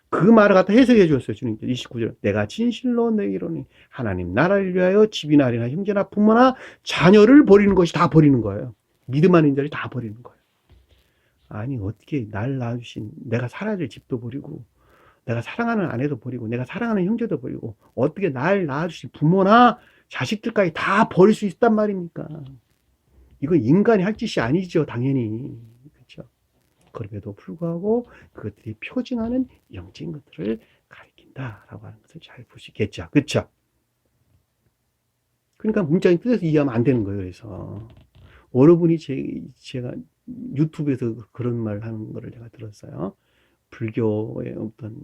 Speaker 1: 그 말을 갖다 해석해 주었어요. 주님께 29절. 내가 진실로 너희에게 이르노니 하나님 나라를 위하여 집이나 아리나 형제나 부모나 자녀를 버리는 것이 다 버리는 거예요. 믿음 아닌 자를 다 버리는 거예요. 아니 어떻게 날 낳으신 내가 살아야 될 집도 버리고 내가 사랑하는 아내도 버리고 내가 사랑하는 형제도 버리고 어떻게 날 낳아주신 부모나 자식들까지 다 버릴 수 있단 말입니까? 이건 인간이 할 짓이 아니죠. 당연히. 그렇죠. 그럼에도 불구하고 그것들이 표징하는 영적인 것들을 가리킨다라고 하는 것을 잘 볼 수 있겠죠. 그렇죠. 그러니까 문자적인 뜻에서 이해하면 안 되는 거예요. 그래서 어느 분이 제가 유튜브에서 그런 말 하는 거를 제가 들었어요. 불교의 어떤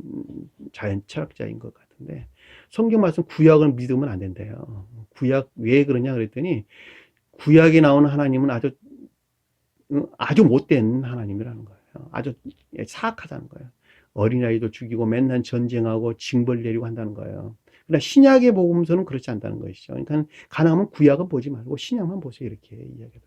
Speaker 1: 자연 철학자인 것 같은데 성경 말씀 구약을 믿으면 안 된대요. 구약 왜 그러냐 그랬더니 구약에 나오는 하나님은 아주 못된 하나님이라는 거예요. 아주 사악하다는 거예요. 어린아이도 죽이고 맨날 전쟁하고 징벌 내리고 한다는 거예요. 그러나 신약의 복음서는 그렇지 않다는 것이죠. 그러니까 가능하면 구약은 보지 말고 신약만 보세요. 이렇게 이야기합니다.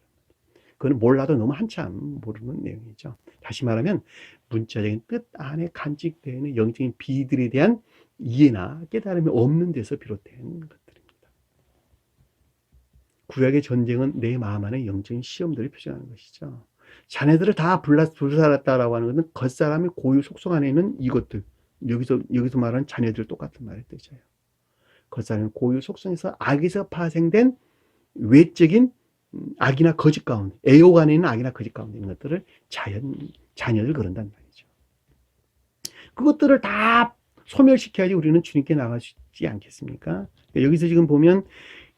Speaker 1: 그건 몰라도 너무 한참 모르는 내용이죠. 다시 말하면 문자적인 뜻 안에 간직되어 있는 영적인 비들에 대한 이해나 깨달음이 없는 데서 비롯된 것들입니다. 구약의 전쟁은 내 마음 안에 영적인 시험들을 표시하는 것이죠. 자네들을 다 불살랐다라고 하는 것은 겉사람의 고유 속성 안에 있는 이것들. 여기서 말하는 자녀들 똑같은 말을 뜻이에요. 겉사람의 고유 속성에서 악에서 파생된 외적인 악이나 거짓 가운데, 애욕 안에 있는 악이나 거짓 가운데 있는 것들을 자녀들 그런단 말이죠. 그것들을 다 소멸시켜야지 우리는 주님께 나가지 않겠습니까? 여기서 지금 보면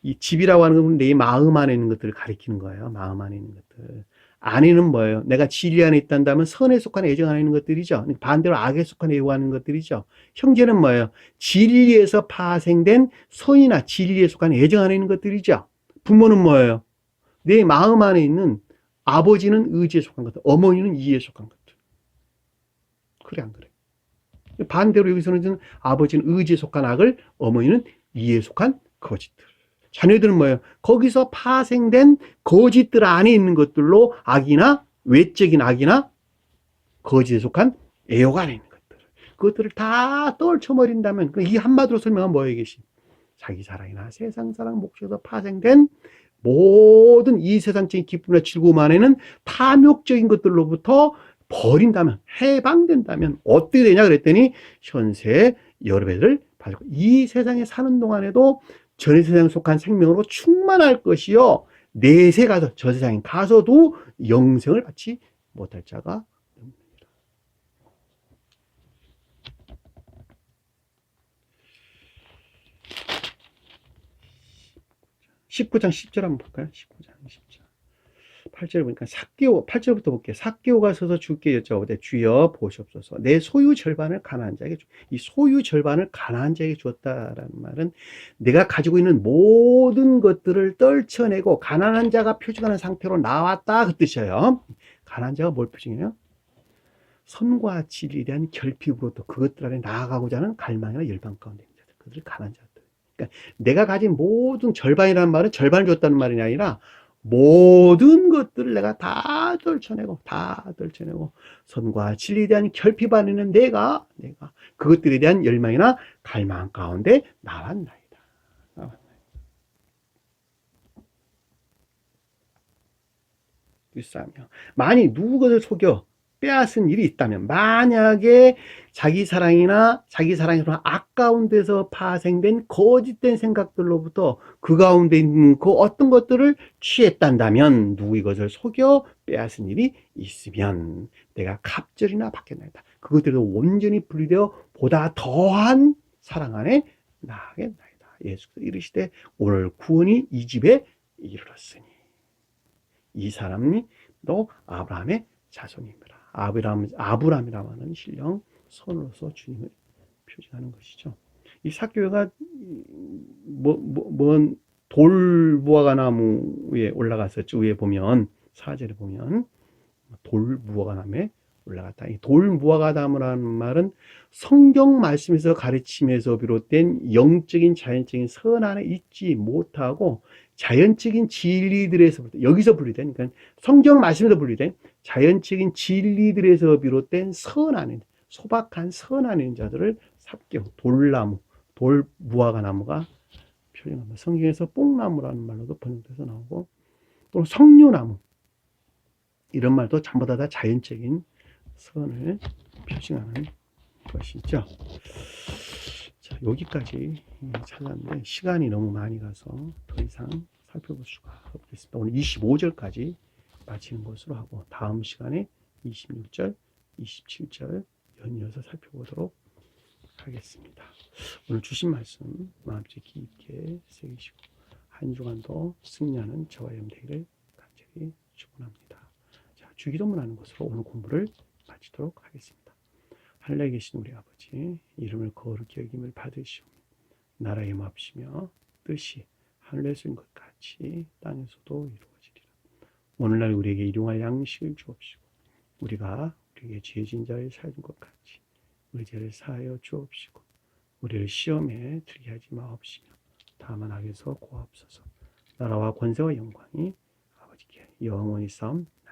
Speaker 1: 이 집이라고 하는 건 내 마음 안에 있는 것들을 가리키는 거예요. 마음 안에 있는 것들. 안에는 뭐예요? 내가 진리 안에 있단다면 선에 속한 애정 안에 있는 것들이죠. 반대로 악에 속한 애호하는 것들이죠. 형제는 뭐예요? 진리에서 파생된 선이나 진리에 속한 애정 안에 있는 것들이죠. 부모는 뭐예요? 내 마음 안에 있는 아버지는 의지에 속한 것들, 어머니는 이해에 속한 것들. 그래 안 그래? 반대로 여기서는 아버지는 의지에 속한 악을, 어머니는 이해에 속한 거짓들. 자녀들은 뭐예요? 거기서 파생된 거짓들 안에 있는 것들로 악이나 외적인 악이나 거짓에 속한 애욕 안에 있는 것들. 그것들을 다 떨쳐버린다면 이 한마디로 설명하면 뭐예요? 이것이? 자기 사랑이나 세상 사랑 목적에서 파생된 모든 이 세상적인 기쁨이나 즐거움 안에는 탐욕적인 것들로부터 버린다면, 해방된다면 어떻게 되냐 그랬더니 현세 여러 배를 가지고 이 세상에 사는 동안에도 전 세상에 속한 생명으로 충만할 것이요 내세 가서 저 세상에 가서도 영생을 받지 못할 자가 없느니라. 19장 10절 한번 볼까요? 19장 10절. 8절 보니까 삭개오, 8절부터 볼게요. 삭개오가 서서 주께 여쭤보되 주여 보시옵소서. 내 소유 절반을 가난한 자에게 이 소유 절반을 가난한 자에게 주었다라는 말은 내가 가지고 있는 모든 것들을 떨쳐내고 가난한 자가 표징하는 상태로 나왔다 그 뜻이에요. 가난한 자가 뭘 표징해요? 선과 진리에 대한 결핍으로부터 그것들 안에 나아가고자 하는 갈망이나 열망 가운데 있는 자들. 그들을 가난한 자들. 그러니까 내가 가진 모든 절반이라는 말은 절반을 줬다는 말이 아니라 모든 것들을 내가 다 떨쳐내고 선과 진리에 대한 결핍 안에 있는 내가 그것들에 대한 열망이나 갈망 가운데 나왔나이다. 일사며 만일 누구 것을 속여 빼앗은 일이 있다면 만약에 자기 사랑이나 자기 사랑으로 아까운 데서 파생된 거짓된 생각들로부터 그 가운데 있는 그 어떤 것들을 취했단다면 누구 이것을 속여 빼앗은 일이 있으면 내가 갑절이나 받겠나이다. 그것들도 온전히 분리되어 보다 더한 사랑 안에 나아가겠나이다. 예수께서 이르시되 오늘 구원이 이 집에 이르렀으니 이 사람이 또 아브라함의 자손입니다. 아브라함이라고 하는 신령 선으로서 주님을 표징하는 것이죠. 이 삭개오가 먼 돌무화과 나무에 올라갔었죠. 위에 보면 4절에 보면 돌무화과 나무에 올라갔다. 이 돌무화과 나무라는 말은 성경 말씀에서 가르침에서 비롯된 영적인 자연적인 선 안에 있지 못하고 자연적인 진리들에서 여기서 분리된 그러니까 성경 말씀에서 분리된 자연적인 진리들에서 비롯된 선 안에 소박한 선 안에 있는 자들을 삭개오 돌나무 돌무화과 나무가 표현합니다. 성경에서 뽕나무라는 말로도 번역돼서 나오고 또 석류나무 이런 말도 전부 다 자연적인 선을 표징하는 것이죠. 자, 여기까지 찾았는데 시간이 너무 많이 가서 더 이상 살펴볼 수가 없겠습니다. 오늘 25절까지 마치는 것으로 하고 다음 시간에 26절, 27절 연이어서 살펴보도록 하겠습니다. 오늘 주신 말씀 마음속에 깊게 새기시고 한 주간도 승리하는 저와 여러분 되기를 간절히 축원합니다. 자, 주기도문 하는 것으로 오늘 공부를 마치도록 하겠습니다. 하늘에 계신 우리 아버지 이름을 거룩히 여김을 받으시오. 나라에 맙시며 뜻이 하늘에서 것 같이 땅에서도 이루어지리라. 오늘날 우리에게 일용할 양식을 주옵시고 우리가 우리에게 죄진 자를 사준 것 같이 우리 죄를 사하여 주옵시고 우리를 시험에 들게 하지 마옵시며 다만 악에서 구하옵소서. 나라와 권세와 영광이 아버지께 영원히 싸움나이다.